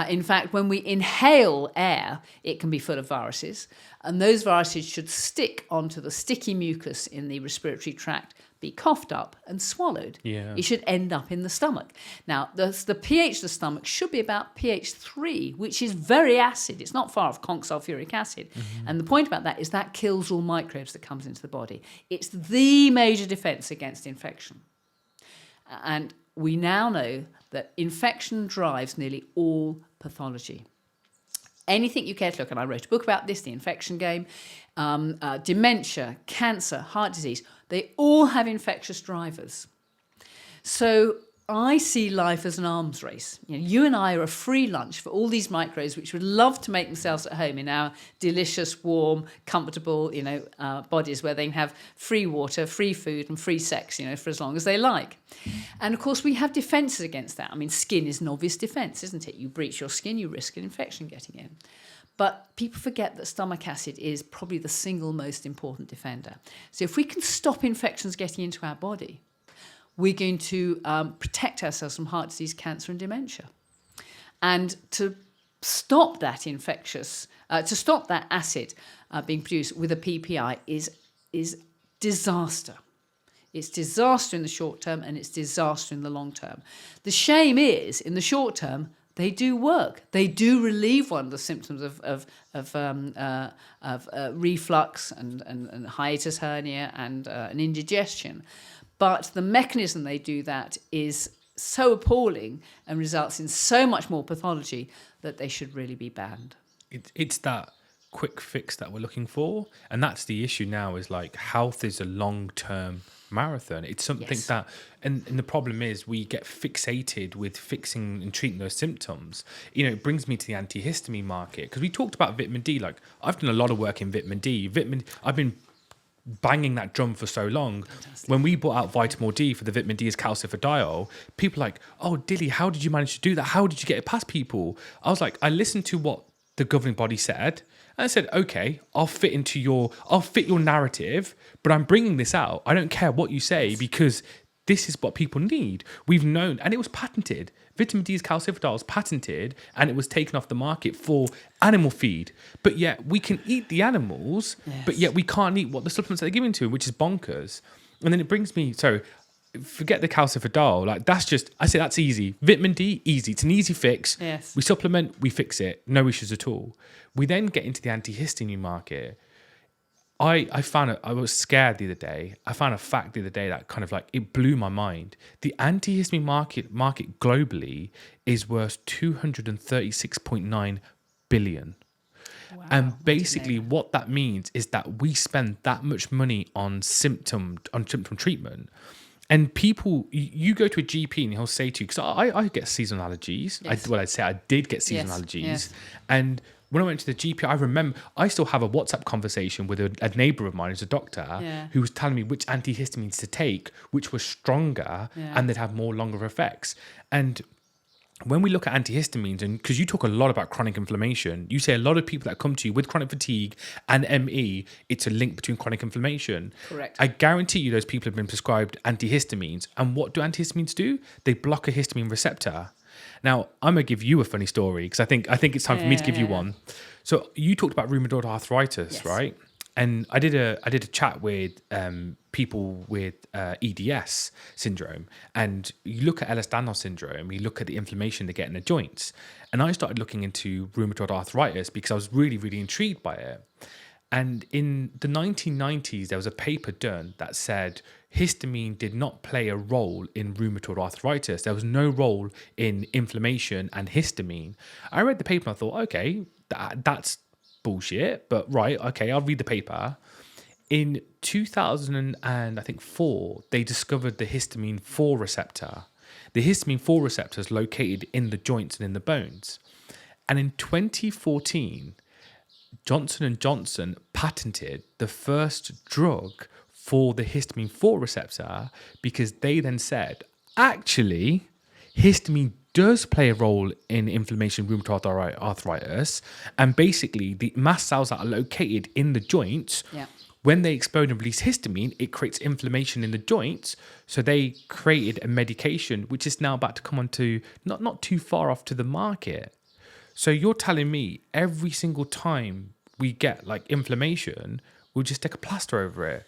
In fact, when we inhale air, it can be full of viruses. And those viruses should stick onto the sticky mucus in the respiratory tract, be coughed up and swallowed.
Yeah.
It should end up in the stomach. Now, the pH of the stomach should be about pH 3, which is very acid. It's not far off conch sulfuric acid. Mm-hmm. And the point about that is that kills all microbes that comes into the body. It's the major defense against infection. And we now know that infection drives nearly all pathology. Anything you care to look at, I wrote a book about this, The Infection Game, dementia, cancer, heart disease, they all have infectious drivers. So I see life as an arms race. You and I are a free lunch for all these microbes which would love to make themselves at home in our delicious, warm, comfortable, bodies where they can have free water, free food and free sex, for as long as they like. And of course we have defences against that. I mean, skin is an obvious defence, isn't it? You breach your skin, you risk an infection getting in. But people forget that stomach acid is probably the single most important defender. So if we can stop infections getting into our body, we're going to protect ourselves from heart disease, cancer and dementia. And to stop that acid being produced with a PPI is disaster. It's disaster in the short term and it's disaster in the long term. The shame is, in the short term, they do work. They do relieve one of the symptoms of reflux and hiatus hernia and an indigestion. But the mechanism they do that is so appalling and results in so much more pathology that they should really be banned.
It's that quick fix that we're looking for. And that's the issue now, is like health is a long-term marathon. It's something
Yes.
that, and the problem is we get fixated with fixing and treating those symptoms. You know, it brings me to the antihistamine market, because we talked about vitamin D. Like, I've done a lot of work in vitamin D. I've been banging that drum for so long.
Fantastic.
When we brought out vitamin D for the vitamin D is calcifidiol, people are like, oh, Dilly, how did you manage to do that? How did you get it past people? I was like, I listened to what the governing body said, and I said, okay, I'll fit your narrative, but I'm bringing this out. I don't care what you say, because this is what people need. We've known, and it was patented. Vitamin D's calcifidiol is patented, and it was taken off the market for animal feed. But yet we can eat the animals, but yet we can't eat what the supplements they're giving to them, which is bonkers. And then it brings me, so forget the calcifidiol. Like, that's just, I say that's easy. Vitamin D, easy. It's an easy fix.
Yes.
We supplement, we fix it. No issues at all. We then get into the antihistamine market. I was scared the other day. I found a fact the other day that kind of like, it blew my mind. The antihistamine market globally is worth 236.9 billion.
Wow,
And basically what that means is that we spend that much money on symptom treatment. And people, you go to a GP and he'll say to you, because I get seasonal allergies.
Yes.
I did get seasonal
Yes,
allergies.
yes.
And when I went to the GP, I remember I still have a WhatsApp conversation with a neighbor of mine who's a doctor, who was telling me which antihistamines to take, which were stronger and they'd have more longer effects. And when we look at antihistamines, and because you talk a lot about chronic inflammation, you say a lot of people that come to you with chronic fatigue and ME, it's a link between chronic inflammation.
Correct.
I guarantee you those people have been prescribed antihistamines. And what do antihistamines do? They block a histamine receptor. Now, I'm going to give you a funny story, because I think it's time for me to give you one. So you talked about rheumatoid arthritis, right? And I did a chat with people with EDS syndrome, and you look at Ehlers-Danlos syndrome, you look at the inflammation they get in the joints. And I started looking into rheumatoid arthritis because I was really, really intrigued by it. And in the 1990s, there was a paper done that said histamine did not play a role in rheumatoid arthritis. There was no role in inflammation and histamine. I read the paper and I thought, okay, that's bullshit, but right, okay, I'll read the paper. In 2004, they discovered the histamine 4 receptor. The histamine 4 receptor is located in the joints and in the bones. And in 2014, Johnson & Johnson patented the first drug for the histamine 4 receptor, because they then said, actually, histamine does play a role in inflammation, rheumatoid arthritis, and basically the mast cells that are located in the joints, when they explode and release histamine, it creates inflammation in the joints. So they created a medication which is now about to come onto not too far off to the market. So you're telling me every single time we get like inflammation, we'll just stick a plaster over it.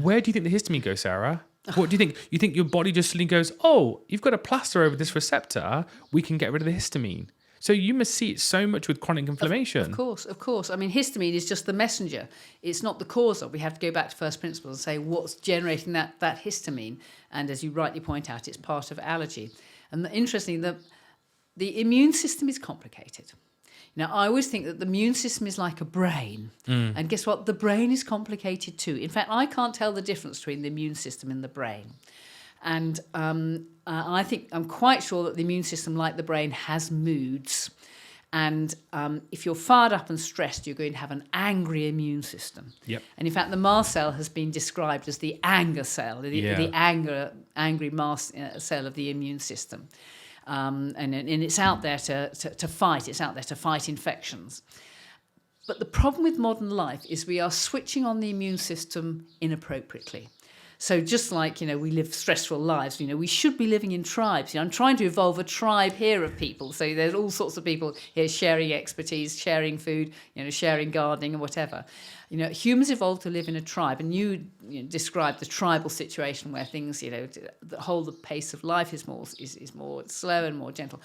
Where do you think the histamine goes, Sarah? What do you think? You think your body just suddenly goes, oh, you've got a plaster over this receptor, we can get rid of the histamine. So you must see it so much with chronic inflammation.
Of course. I mean, histamine is just the messenger. It's not the cause of. We have to go back to first principles and say what's generating that histamine. And as you rightly point out, it's part of allergy. And interestingly, the immune system is complicated. Now, I always think that the immune system is like a brain. And guess what? The brain is complicated too. In fact, I can't tell the difference between the immune system and the brain. And I think I'm quite sure that the immune system, like the brain, has moods. And if you're fired up and stressed, you're going to have an angry immune system.
Yep.
And in fact, the mast cell has been described as the anger cell, the angry mast cell of the immune system. And it's out there to fight. It's out there to fight infections. But the problem with modern life is we are switching on the immune system inappropriately. So just like, we live stressful lives, we should be living in tribes. I'm trying to evolve a tribe here of people. So there's all sorts of people here sharing expertise, sharing food, sharing gardening and whatever. Humans evolved to live in a tribe. And you described the tribal situation where things, the pace of life is more slow and more gentle.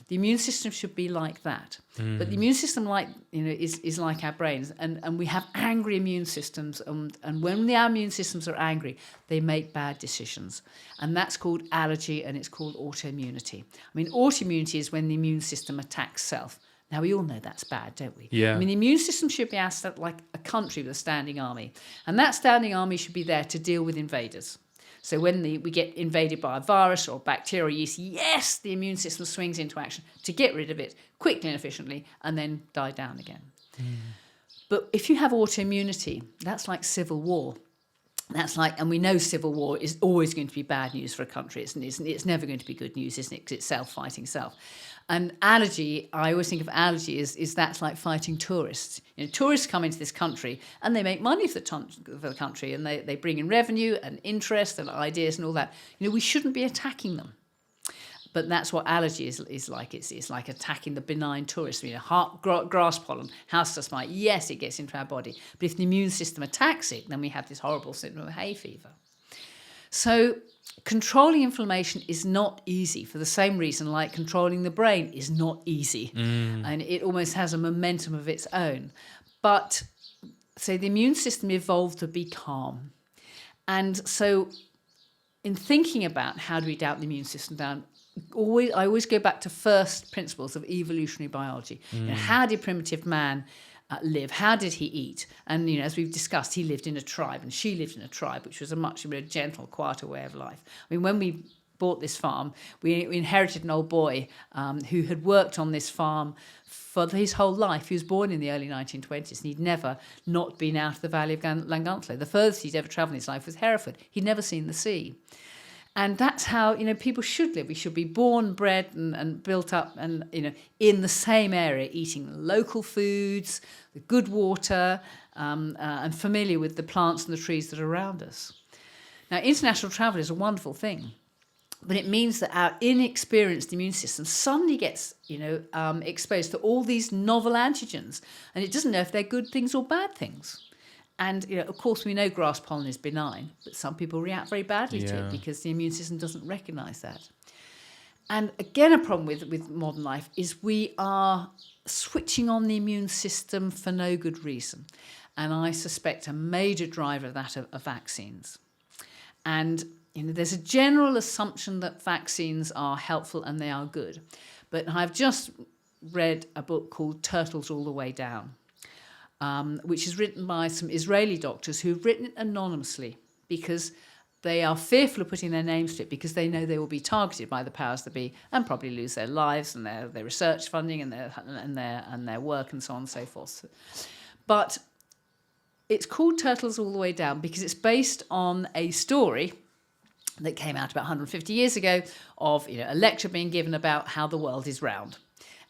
The immune system should be like that. But the immune system, is like our brains. And we have angry immune systems. And when our immune systems are angry, they make bad decisions. And that's called allergy, and it's called autoimmunity. I mean, autoimmunity is when the immune system attacks self. Now, we all know that's bad, don't we?
Yeah.
I mean, the immune system should be asked like a country with a standing army. And that standing army should be there to deal with invaders. So when we get invaded by a virus or bacteria or yeast, yes, the immune system swings into action to get rid of it quickly and efficiently and then die down again. But if you have autoimmunity, that's like civil war. That's like, and we know civil war is always going to be bad news for a country. It's never going to be good news, isn't it? Because it's self fighting self. And allergy, I always think of allergy is that's like fighting tourists. You know, tourists come into this country and they make money for the country, and they bring in revenue and interest and ideas and all that. You know, we shouldn't be attacking them. But that's what allergy is like. It's like attacking the benign tourist. You know, grass pollen, house dust mite. Yes, it gets into our body. But if the immune system attacks it, then we have this horrible syndrome of hay fever. So controlling inflammation is not easy for the same reason like controlling the brain is not easy. And it almost has a momentum of its own. But so the immune system evolved to be calm. And so in thinking about how do we damp the immune system down, I always go back to first principles of evolutionary biology. You know, how did primitive man live? How did he eat? And you know, as we've discussed, he lived in a tribe, and she lived in a tribe, which was a much more gentle, quieter way of life. I mean, when we bought this farm, we inherited an old boy who had worked on this farm for his whole life. He was born in the early 1920s, and he'd never not been out of the valley of Llangollen. The furthest he'd ever travelled in his life was Hereford. He'd never seen the sea. And that's how, you know, people should live. We should be born, bred and built up and, you know, in the same area, eating local foods, the good water, and familiar with the plants and the trees that are around us. Now, international travel is a wonderful thing, but it means that our inexperienced immune system suddenly gets, you know, exposed to all these novel antigens, and it doesn't know if they're good things or bad things. And, you know, of course, we know grass pollen is benign, but some people react very badly to it because the immune system doesn't recognise that. And again, a problem with modern life is we are switching on the immune system for no good reason. And I suspect a major driver of that are vaccines. And, you know, there's a general assumption that vaccines are helpful and they are good. But I've just read a book called Turtles All the Way Down. Which is written by some Israeli doctors who've written it anonymously because they are fearful of putting their names to it because they know they will be targeted by the powers that be and probably lose their lives and their research funding and their work and so on and so forth. But it's called Turtles All the Way Down because it's based on a story that came out about 150 years ago of, you know, a lecture being given about how the world is round.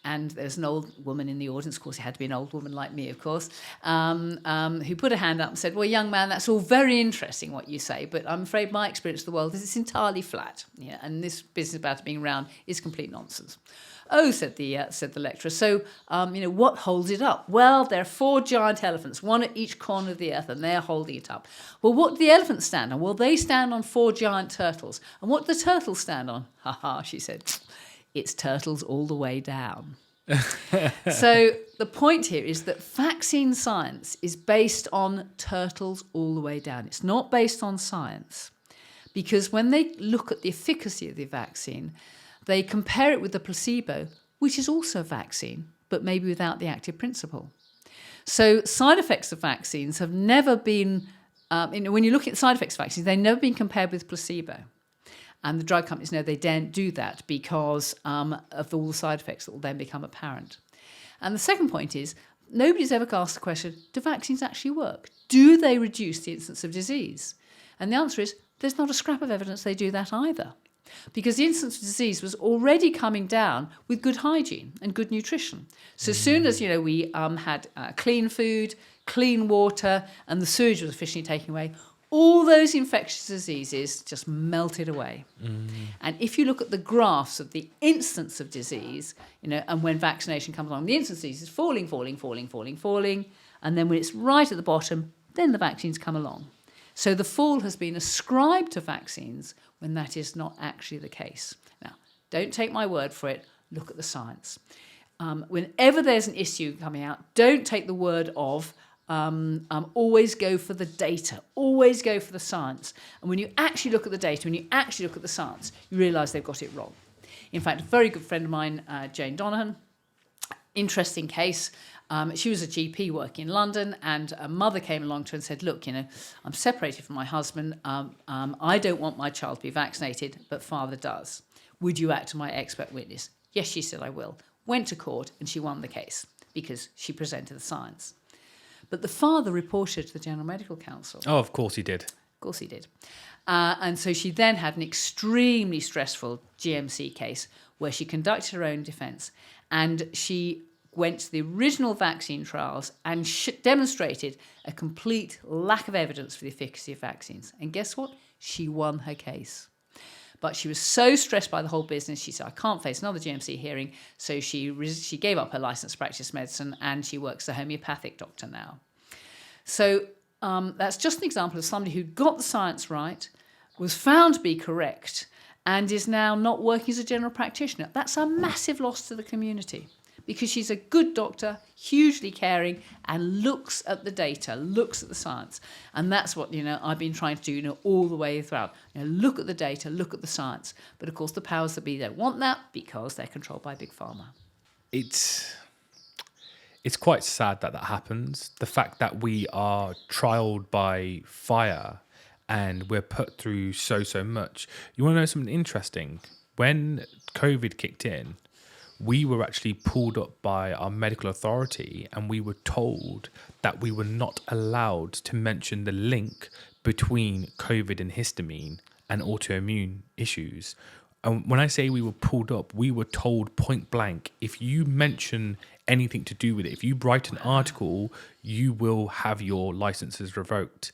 And there's an old woman in the audience, of course, it had to be an old woman like me, of course, who put her hand up and said, well, young man, that's all very interesting what you say, but I'm afraid my experience of the world is it's entirely flat. Yeah, and this business about it being round is complete nonsense. Oh, said the lecturer, so, you know, what holds it up? Well, there are 4 giant elephants, one at each corner of the earth, and they're holding it up. Well, what do the elephants stand on? Well, they stand on 4 giant turtles. And what do the turtles stand on? Ha ha, she said. It's turtles all the way down. So the point here is that vaccine science is based on turtles all the way down. It's not based on science because when they look at the efficacy of the vaccine, they compare it with the placebo, which is also a vaccine, but maybe without the active principle. So side effects of vaccines have never been, when you look at side effects of vaccines, they've never been compared with placebo. And the drug companies know they daren't do that because of all the side effects that will then become apparent. And the second point is, nobody's ever asked the question, do vaccines actually work? Do they reduce the incidence of disease? And the answer is, there's not a scrap of evidence they do that either. Because the incidence of disease was already coming down with good hygiene and good nutrition. So as soon as, you know, we had clean food, clean water, and the sewage was efficiently taken away, all those infectious diseases just melted away. And if you look at the graphs of the incidence of disease, you know, and when vaccination comes along, the incidence of disease is falling. And then when it's right at the bottom, then the vaccines come along. So the fall has been ascribed to vaccines when that is not actually the case. Now, don't take my word for it. Look at the science. Whenever there's an issue coming out, don't take the word of always go for the data, always go for the science. And when you actually look at the data, when you actually look at the science, you realise they've got it wrong. In fact, a very good friend of mine, Jane Donahan, interesting case. She was a GP working in London, and a mother came along to her and said, look, I'm separated from my husband. I don't want my child to be vaccinated, but father does. Would you act as my expert witness? Yes, she said, I will. Went to court, and she won the case because she presented the science. But the father reported to the General Medical Council.
Oh, of course he did.
Of course he did. And so she then had an extremely stressful GMC case where she conducted her own defence, and she went to the original vaccine trials and demonstrated a complete lack of evidence for the efficacy of vaccines. And guess what? She won her case. But she was so stressed by the whole business, she said, I can't face another GMC hearing. So she gave up her licence to practice medicine, and she works as a homeopathic doctor now. So that's just an example of somebody who got the science right, was found to be correct, and is now not working as a general practitioner. That's a massive loss to the community, because she's a good doctor, hugely caring, and looks at the data, looks at the science. And that's what, I've been trying to do, all the way throughout. Look at the data, look at the science. But of course, the powers that be don't want that because they're controlled by Big Pharma.
It's quite sad that happens. The fact that we are trialed by fire and we're put through so much. You want to know something interesting? When COVID kicked in, we were actually pulled up by our medical authority, and we were told that we were not allowed to mention the link between COVID and histamine and autoimmune issues. And when I say we were pulled up, we were told point blank, if you mention anything to do with it, if you write an article, you will have your licenses revoked.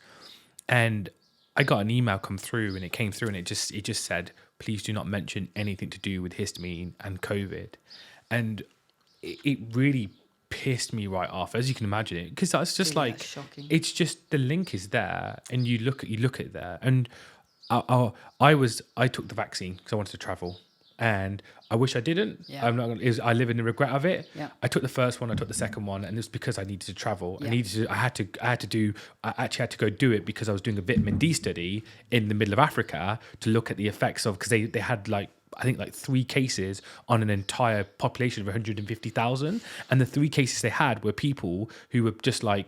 And I got an email come through, and it came through, and it just said, please do not mention anything to do with histamine and COVID. And it really pissed me right off, as you can imagine it, because that's just
Really, that's shocking.
It's just the link is there, and you look at it there. And I took the vaccine because I wanted to travel, and I wish I didn't.
Yeah.
I live in the regret of it.
Yeah.
I took the first one, I took the second one, and it's because I needed to travel.
Yeah.
I actually had to go do it because I was doing a vitamin D study in the middle of Africa to look at the effects of, because they had I think 3 cases on an entire population of 150,000. And the 3 cases they had were people who were just I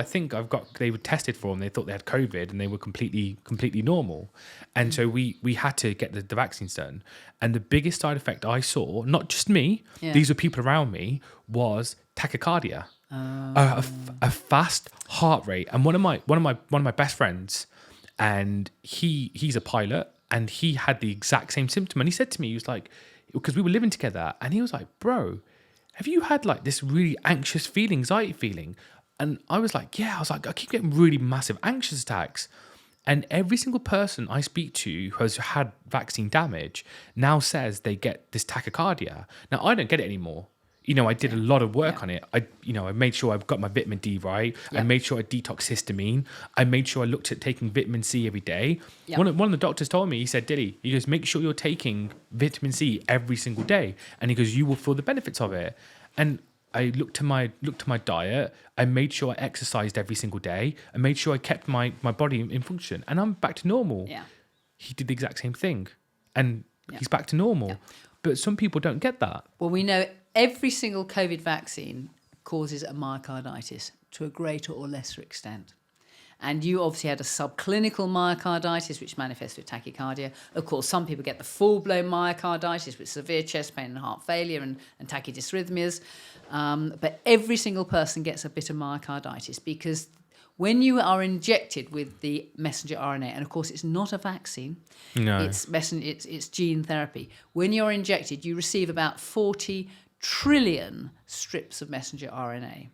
think they were tested for them. They thought they had COVID, and they were completely normal. And so we had to get the vaccines done. And the biggest side effect I saw, not just me, these were people around me, was tachycardia, a fast heart rate. And one of my best friends, and he's a pilot, and he had the exact same symptom. And he said to me, he was like, because we were living together, and he was like, bro, have you had this really anxious feeling, anxiety feeling? And I was like, yeah. I was like, I keep getting really massive anxious attacks. And every single person I speak to who has had vaccine damage now says they get this tachycardia. Now, I don't get it anymore. I did a lot of work on it. I made sure I've got my vitamin D right. I made sure I detox histamine. I made sure I looked at taking vitamin C every day. One of the doctors told me, he said, Dilly, he goes, make sure you're taking vitamin C every single day. And he goes, you will feel the benefits of it. And I looked to my diet. I made sure I exercised every single day. I made sure I kept my body in function. And I'm back to normal.
Yeah.
He did the exact same thing. And he's back to normal. Yeah. But some people don't get that.
Well, we know every single COVID vaccine causes a myocarditis to a greater or lesser extent. And you obviously had a subclinical myocarditis, which manifests with tachycardia. Of course, some people get the full-blown myocarditis with severe chest pain and heart failure and tachydysrhythmias. But every single person gets a bit of myocarditis, because when you are injected with the messenger RNA, and of course it's not a vaccine, it's gene therapy. When you're injected, you receive about 40 trillion strips of messenger RNA,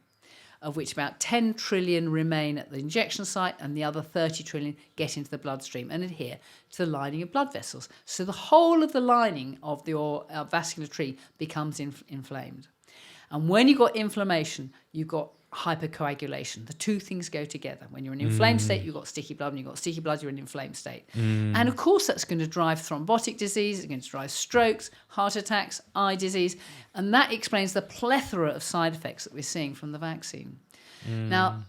of which about 10 trillion remain at the injection site, and the other 30 trillion get into the bloodstream and adhere to the lining of blood vessels. So the whole of the lining of your vascular tree becomes inflamed. And when you've got inflammation, you've got hypercoagulation. The two things go together. When you're in an inflamed state, you've got sticky blood. When you've got sticky blood, you're in an inflamed state. And of course, that's going to drive thrombotic disease. It's going to drive strokes, heart attacks, eye disease. And that explains the plethora of side effects that we're seeing from the vaccine. Now,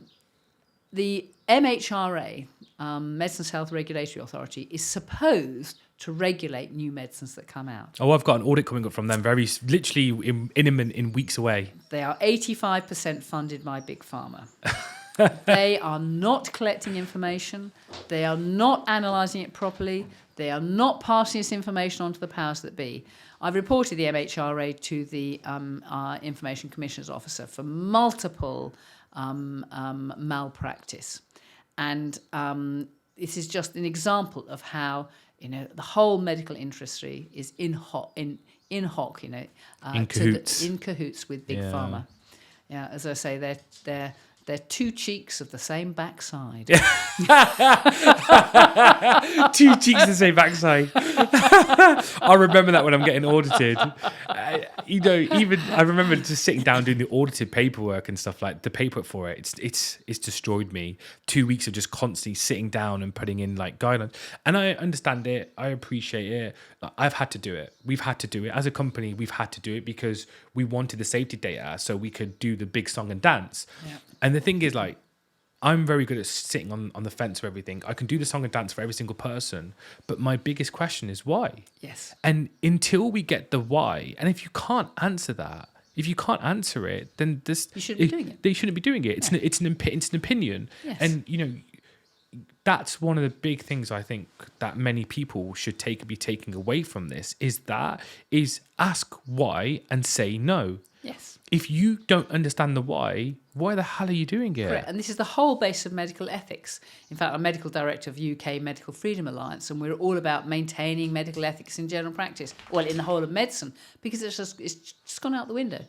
the MHRA, Medicines Health Regulatory Authority, is supposed to regulate new medicines that come out.
Oh, I've got an audit coming up from them, literally in weeks away.
They are 85% funded by Big Pharma. They are not collecting information. They are not analysing it properly. They are not passing this information on to the powers that be. I've reported the MHRA to the Information Commissioner's Officer for multiple malpractice. And this is just an example of how, the whole medical industry is in cahoots with Big Pharma. Yeah, as I say, they're two cheeks of the same backside.
Two cheeks of the same backside. I'll remember that when I'm getting audited. Even I remember just sitting down doing the audited paperwork and stuff, like the paperwork for it. It's destroyed me. 2 weeks of just constantly sitting down and putting in like guidelines. And I understand it. I appreciate it. I've had to do it. We've had to do it as a company. We've had to do it because we wanted the safety data so we could do the big song and dance. Yeah. And the thing is, like, I'm very good at sitting on the fence for everything. I can do the song and dance for every single person. But my biggest question is why?
Yes.
And until we get the why, and if you can't answer that, if you can't answer it, then
you shouldn't be doing it.
They shouldn't be doing it. Yeah. It's an opinion.
Yes.
And, that's one of the big things I think that many people should be taking away from this is ask why and say no.
Yes.
If you don't understand the why the hell are you doing it?
Correct. And this is the whole base of medical ethics. In fact, I'm medical director of UK Medical Freedom Alliance, and we're all about maintaining medical ethics in general practice, well, in the whole of medicine, because it's just gone out the window.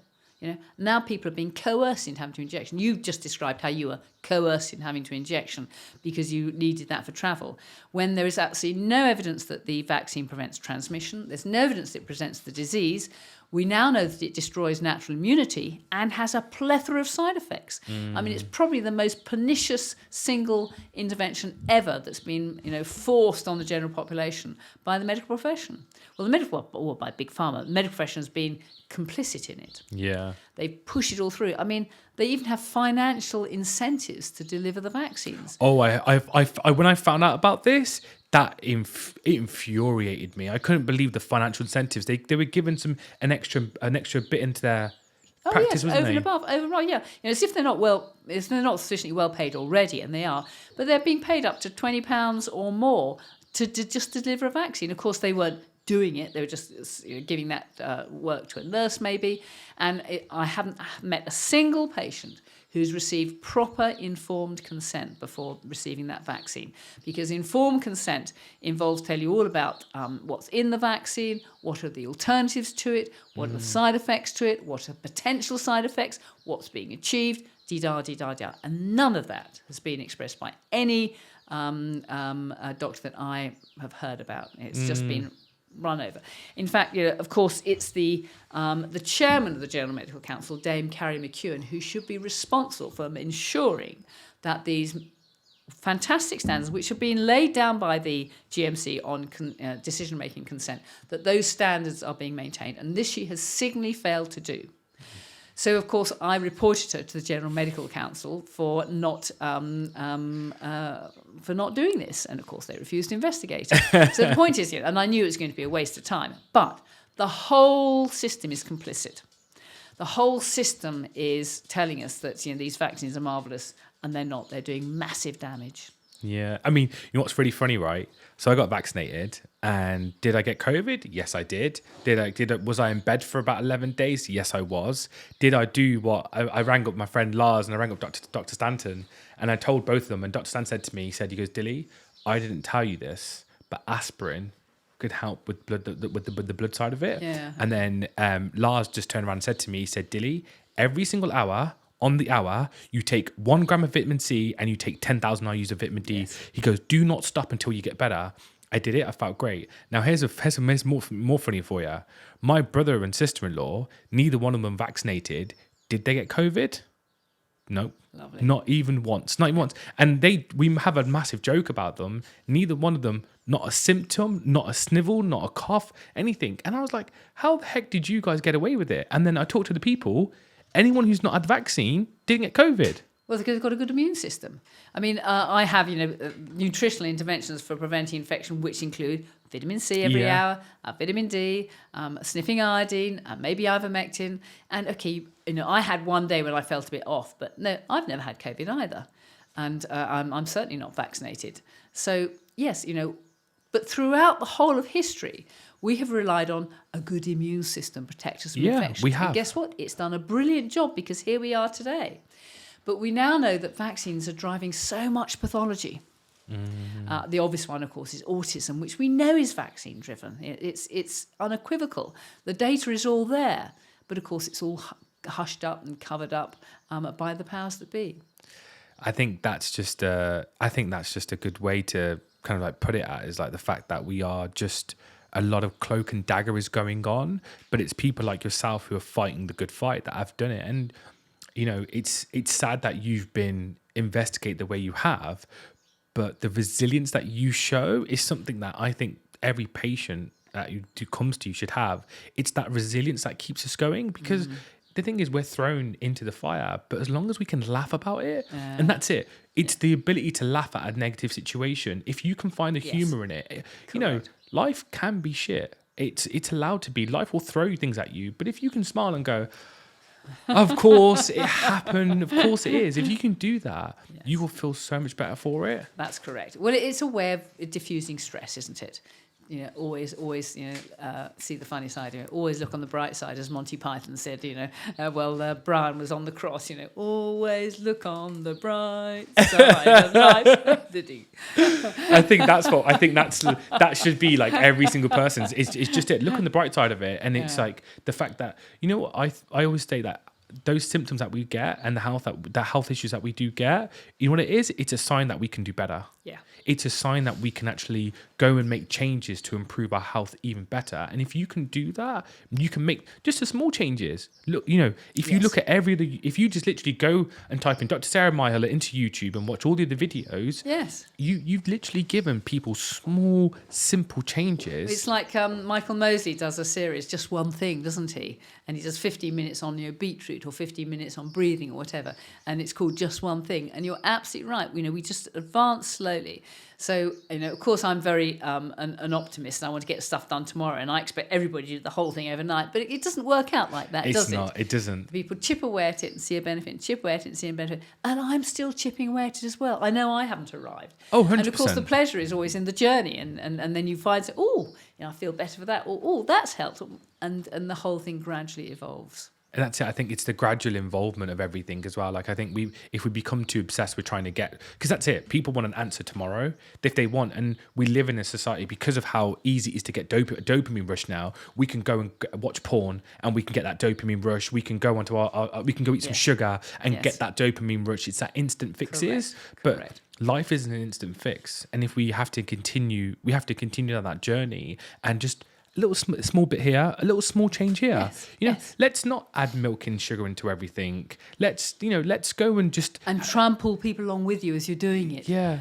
Now people are being coerced into having to injection. You've just described how you were coerced in having to injection because you needed that for travel, when there is absolutely no evidence that the vaccine prevents transmission. There's no evidence that it prevents the disease. We now know that it destroys natural immunity and has a plethora of side effects. I mean, it's probably the most pernicious single intervention ever that's been, forced on the general population by the medical profession. Well, by Big Pharma, the medical profession has been complicit in it.
Yeah.
They push it all through. I mean, they even have financial incentives to deliver the vaccines.
Oh, I when I found out about this, it infuriated me. I couldn't believe the financial incentives. They were given an extra bit into their practice, wasn't
over
they?
And above, yeah. As if they're not sufficiently well paid already, and they are, but they're being paid up to £20 or more to just deliver a vaccine. Of course, they weren't doing it; they were just giving that work to a nurse, maybe. And I haven't met a single patient who's received proper informed consent before receiving that vaccine. Because informed consent involves telling you all about what's in the vaccine, what are the alternatives to it, what are the side effects to it, what are potential side effects, what's being achieved, dee-da. And none of that has been expressed by any doctor that I have heard about. It's just been run over. In fact, of course, it's the chairman of the General Medical Council, Dame Carrie McEwen, who should be responsible for ensuring that these fantastic standards, which have been laid down by the GMC on decision-making consent, that those standards are being maintained. And this she has signally failed to do. So, of course, I reported her to the General Medical Council for not doing this. And, of course, they refused to investigate it. So the point is, and I knew it was going to be a waste of time, but the whole system is complicit. The whole system is telling us that these vaccines are marvellous, and they're not. They're doing massive damage.
Yeah. I mean, what's really funny, right? So I got vaccinated, and did I get COVID? Yes, I did. Was I in bed for about 11 days? Yes, I was. Did I do what? I rang up my friend Lars and I rang up Dr Stanton, and I told both of them, and Dr Stanton said to me, he goes, Dilly, I didn't tell you this, but aspirin could help with the blood side of it.
Yeah.
And then Lars just turned around and said to me, he said, Dilly, every single hour, on the hour, you take 1 gram of vitamin C and you take 10,000 IUs of vitamin D. Yes. He goes, do not stop until you get better. I did it. I felt great. Now, here's more funny for you. My brother and sister-in-law, neither one of them vaccinated. Did they get COVID? No.
Lovely.
Not even once. Not even once. And we have a massive joke about them. Neither one of them, not a symptom, not a snivel, not a cough, anything. And I was like, how the heck did you guys get away with it? And then I talked to the people. Anyone who's not had the vaccine didn't get COVID.
Well, because they've got a good immune system. I mean, I have, nutritional interventions for preventing infection, which include vitamin C every hour, vitamin D, sniffing iodine, maybe ivermectin. And okay, I had one day when I felt a bit off, but no, I've never had COVID either. And I'm certainly not vaccinated. So yes, but throughout the whole of history, we have relied on a good immune system protect us from infection.
We have.
And guess what? It's done a brilliant job because here we are today. But we now know that vaccines are driving so much pathology. The obvious one, of course, is autism, which we know is vaccine driven. It's unequivocal. The data is all there. But of course, it's all hushed up and covered up by the powers that be.
I think that's just a good way to kind of like put it at, is like the fact that we are just, a lot of cloak and dagger is going on, but it's people like yourself who are fighting the good fight that have done it. And it's sad that you've been investigated the way you have, but the resilience that you show is something that I think every patient that comes to you should have. It's that resilience that keeps us going, because the thing is, we're thrown into the fire, but as long as we can laugh about it, and that's it. It's the ability to laugh at a negative situation. If you can find the humor in it, life can be shit. It's allowed to be. Life will throw things at you, but if you can smile and go, of course it happened, of course it is. If you can do that, you will feel so much better for it.
That's correct. Well, it's a way of diffusing stress, isn't it? Always, see the funny side. Always look on the bright side, as Monty Python said. Brian was on the cross. Always look on the bright side of life. Did he?
I think that should be like every single person's. It's just it. Look on the bright side of it, and it's like the fact that I always say that those symptoms that we get and the health issues that we do get, you know what it is? It's a sign that we can do better.
Yeah.
It's a sign that we can actually go and make changes to improve our health even better. And if you can do that, you can make just the small changes. Look, if you look at if you just literally go and type in Dr Sarah Myhill into YouTube and watch all the other videos, you've literally given people small, simple changes.
It's like Michael Mosley does a series, Just One Thing, doesn't he? And he does 15 minutes on beetroot or 15 minutes on breathing or whatever, and it's called Just One Thing. And you're absolutely right. We just advance slowly. So, of course, I'm very an optimist, and I want to get stuff done tomorrow, and I expect everybody to do the whole thing overnight. But it doesn't work out like that, does it?
It's not. It doesn't.
People chip away at it and see a benefit, and chip away at it and see a benefit. And I'm still chipping away at it as well. I know I haven't arrived.
Oh, 100%.
And, of course, the pleasure is always in the journey. And then you find, I feel better for that. Or, that's helped. And the whole thing gradually evolves.
And that's it. I think it's the gradual involvement of everything as well. Like, I think if we become too obsessed with trying to because that's it. People want an answer tomorrow if they want. And we live in a society, because of how easy it is to get a dopamine rush now. We can go and watch porn and we can get that dopamine rush. We can go onto we can go eat some sugar and get that dopamine rush. It's that instant fixes.
Correct.
But life isn't an instant fix. And if we have to continue on that journey and just a little small bit here, a little small change here. Let's not add milk and sugar into everything. Let's go and just
try and pull people along with you as you're doing it.
Yeah.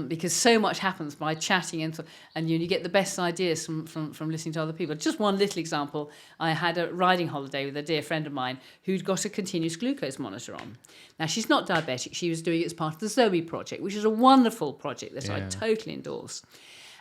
Because so much happens by chatting and you get the best ideas from listening to other people. Just one little example: I had a riding holiday with a dear friend of mine who'd got a continuous glucose monitor on. Now, she's not diabetic. She was doing it as part of the Zoe project, which is a wonderful project that I totally endorse.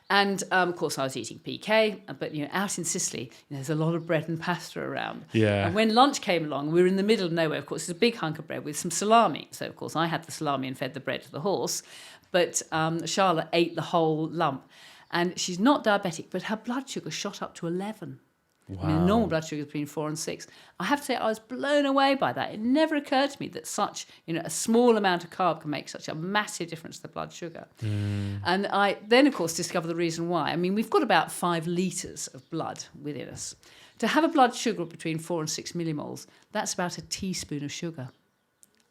And, of course, I was eating PK, but, out in Sicily, there's a lot of bread and pasta around.
Yeah.
And when lunch came along, we were in the middle of nowhere. Of course, there's a big hunk of bread with some salami. So, of course, I had the salami and fed the bread to the horse. But Charlotte ate the whole lump. And she's not diabetic, but her blood sugar shot up to 11.
Wow.
I mean, normal blood sugar is between 4 and 6. I have to say, I was blown away by that. It never occurred to me that such, a small amount of carb can make such a massive difference to the blood sugar. And I then, of course, discovered the reason why. I mean, we've got about 5 litres of blood within us. To have a blood sugar between 4 and 6 millimoles, that's about a teaspoon of sugar.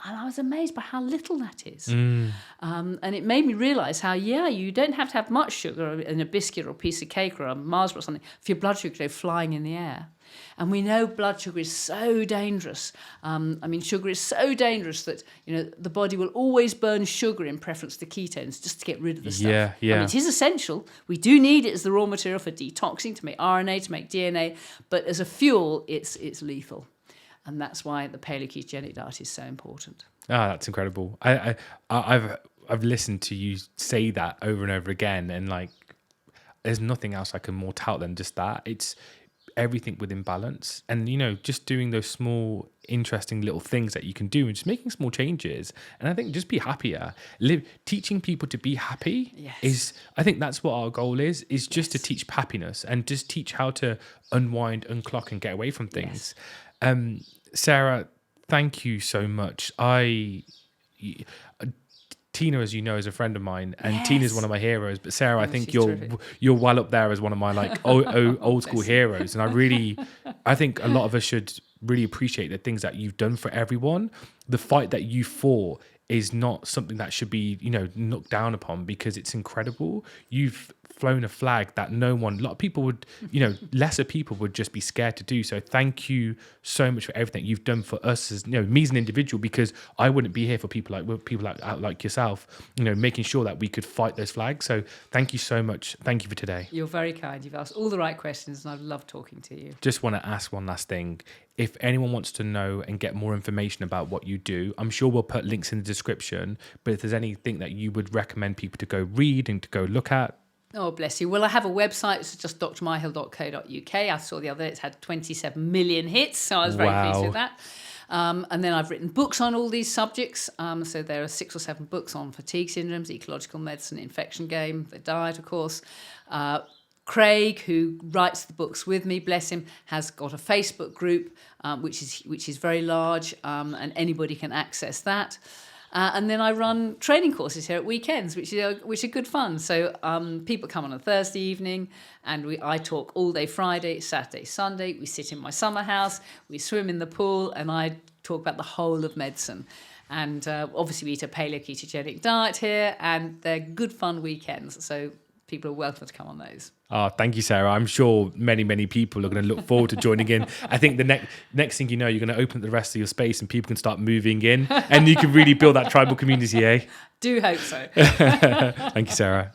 And I was amazed by how little that is. And it made me realise how, you don't have to have much sugar in a biscuit or a piece of cake or a Mars bar or something for your blood sugar to go flying in the air. And we know blood sugar is so dangerous. Sugar is so dangerous that, the body will always burn sugar in preference to ketones just to get rid of the stuff.
Yeah.
It is essential. We do need it as the raw material for detoxing, to make RNA, to make DNA. But as a fuel, it's lethal. And that's why the paleo-ketogenic diet is so important.
Ah, that's incredible. I've listened to you say that over and over again, and like, there's nothing else I can more tout than just that. It's everything within balance, and just doing those small, interesting little things that you can do, and just making small changes. And I think just be happier. Teaching people to be happy is, I think that's what our goal is just to teach happiness and just teach how to unwind, unclock, and get away from things. Sarah, thank you so much. Tina, as you know, is a friend of mine, and Tina's one of my heroes. But Sarah, I think you're well up there as one of my like old school heroes. And I think a lot of us should really appreciate the things that you've done for everyone. The fight that you fought is not something that should be, knocked down upon, because it's incredible. You've flown a flag that a lot of people would, lesser people would just be scared to do. So thank you so much for everything you've done for us as, me as an individual, because I wouldn't be here for people like yourself, making sure that we could fight those flags. So thank you so much. Thank you for today.
You're very kind. You've asked all the right questions, and I've loved talking to you.
Just want to ask one last thing. If anyone wants to know and get more information about what you do, I'm sure we'll put links in the description, but if there's anything that you would recommend people to go read and to go look at.
Oh, bless you. Well, I have a website. It's just drmyhill.co.uk. I saw the other day it's had 27 million hits, so I was very pleased with that. And then I've written books on all these subjects. So there are 6 or 7 books on fatigue syndromes, ecological medicine, infection game, the diet, of course. Craig, who writes the books with me, bless him, has got a Facebook group, which is very large, and anybody can access that. And then I run training courses here at weekends, which are good fun. So people come on a Thursday evening, and I talk all day Friday, Saturday, Sunday. We sit in my summer house, we swim in the pool, and I talk about the whole of medicine. And obviously we eat a paleo-ketogenic diet here, and they're good fun weekends. So people are welcome to come on those.
Oh, thank you, Sarah. I'm sure many, many people are going to look forward to joining in. I think the next thing you know, you're going to open up the rest of your space and people can start moving in, and you can really build that tribal community, eh?
Do hope so.
Thank you, Sarah.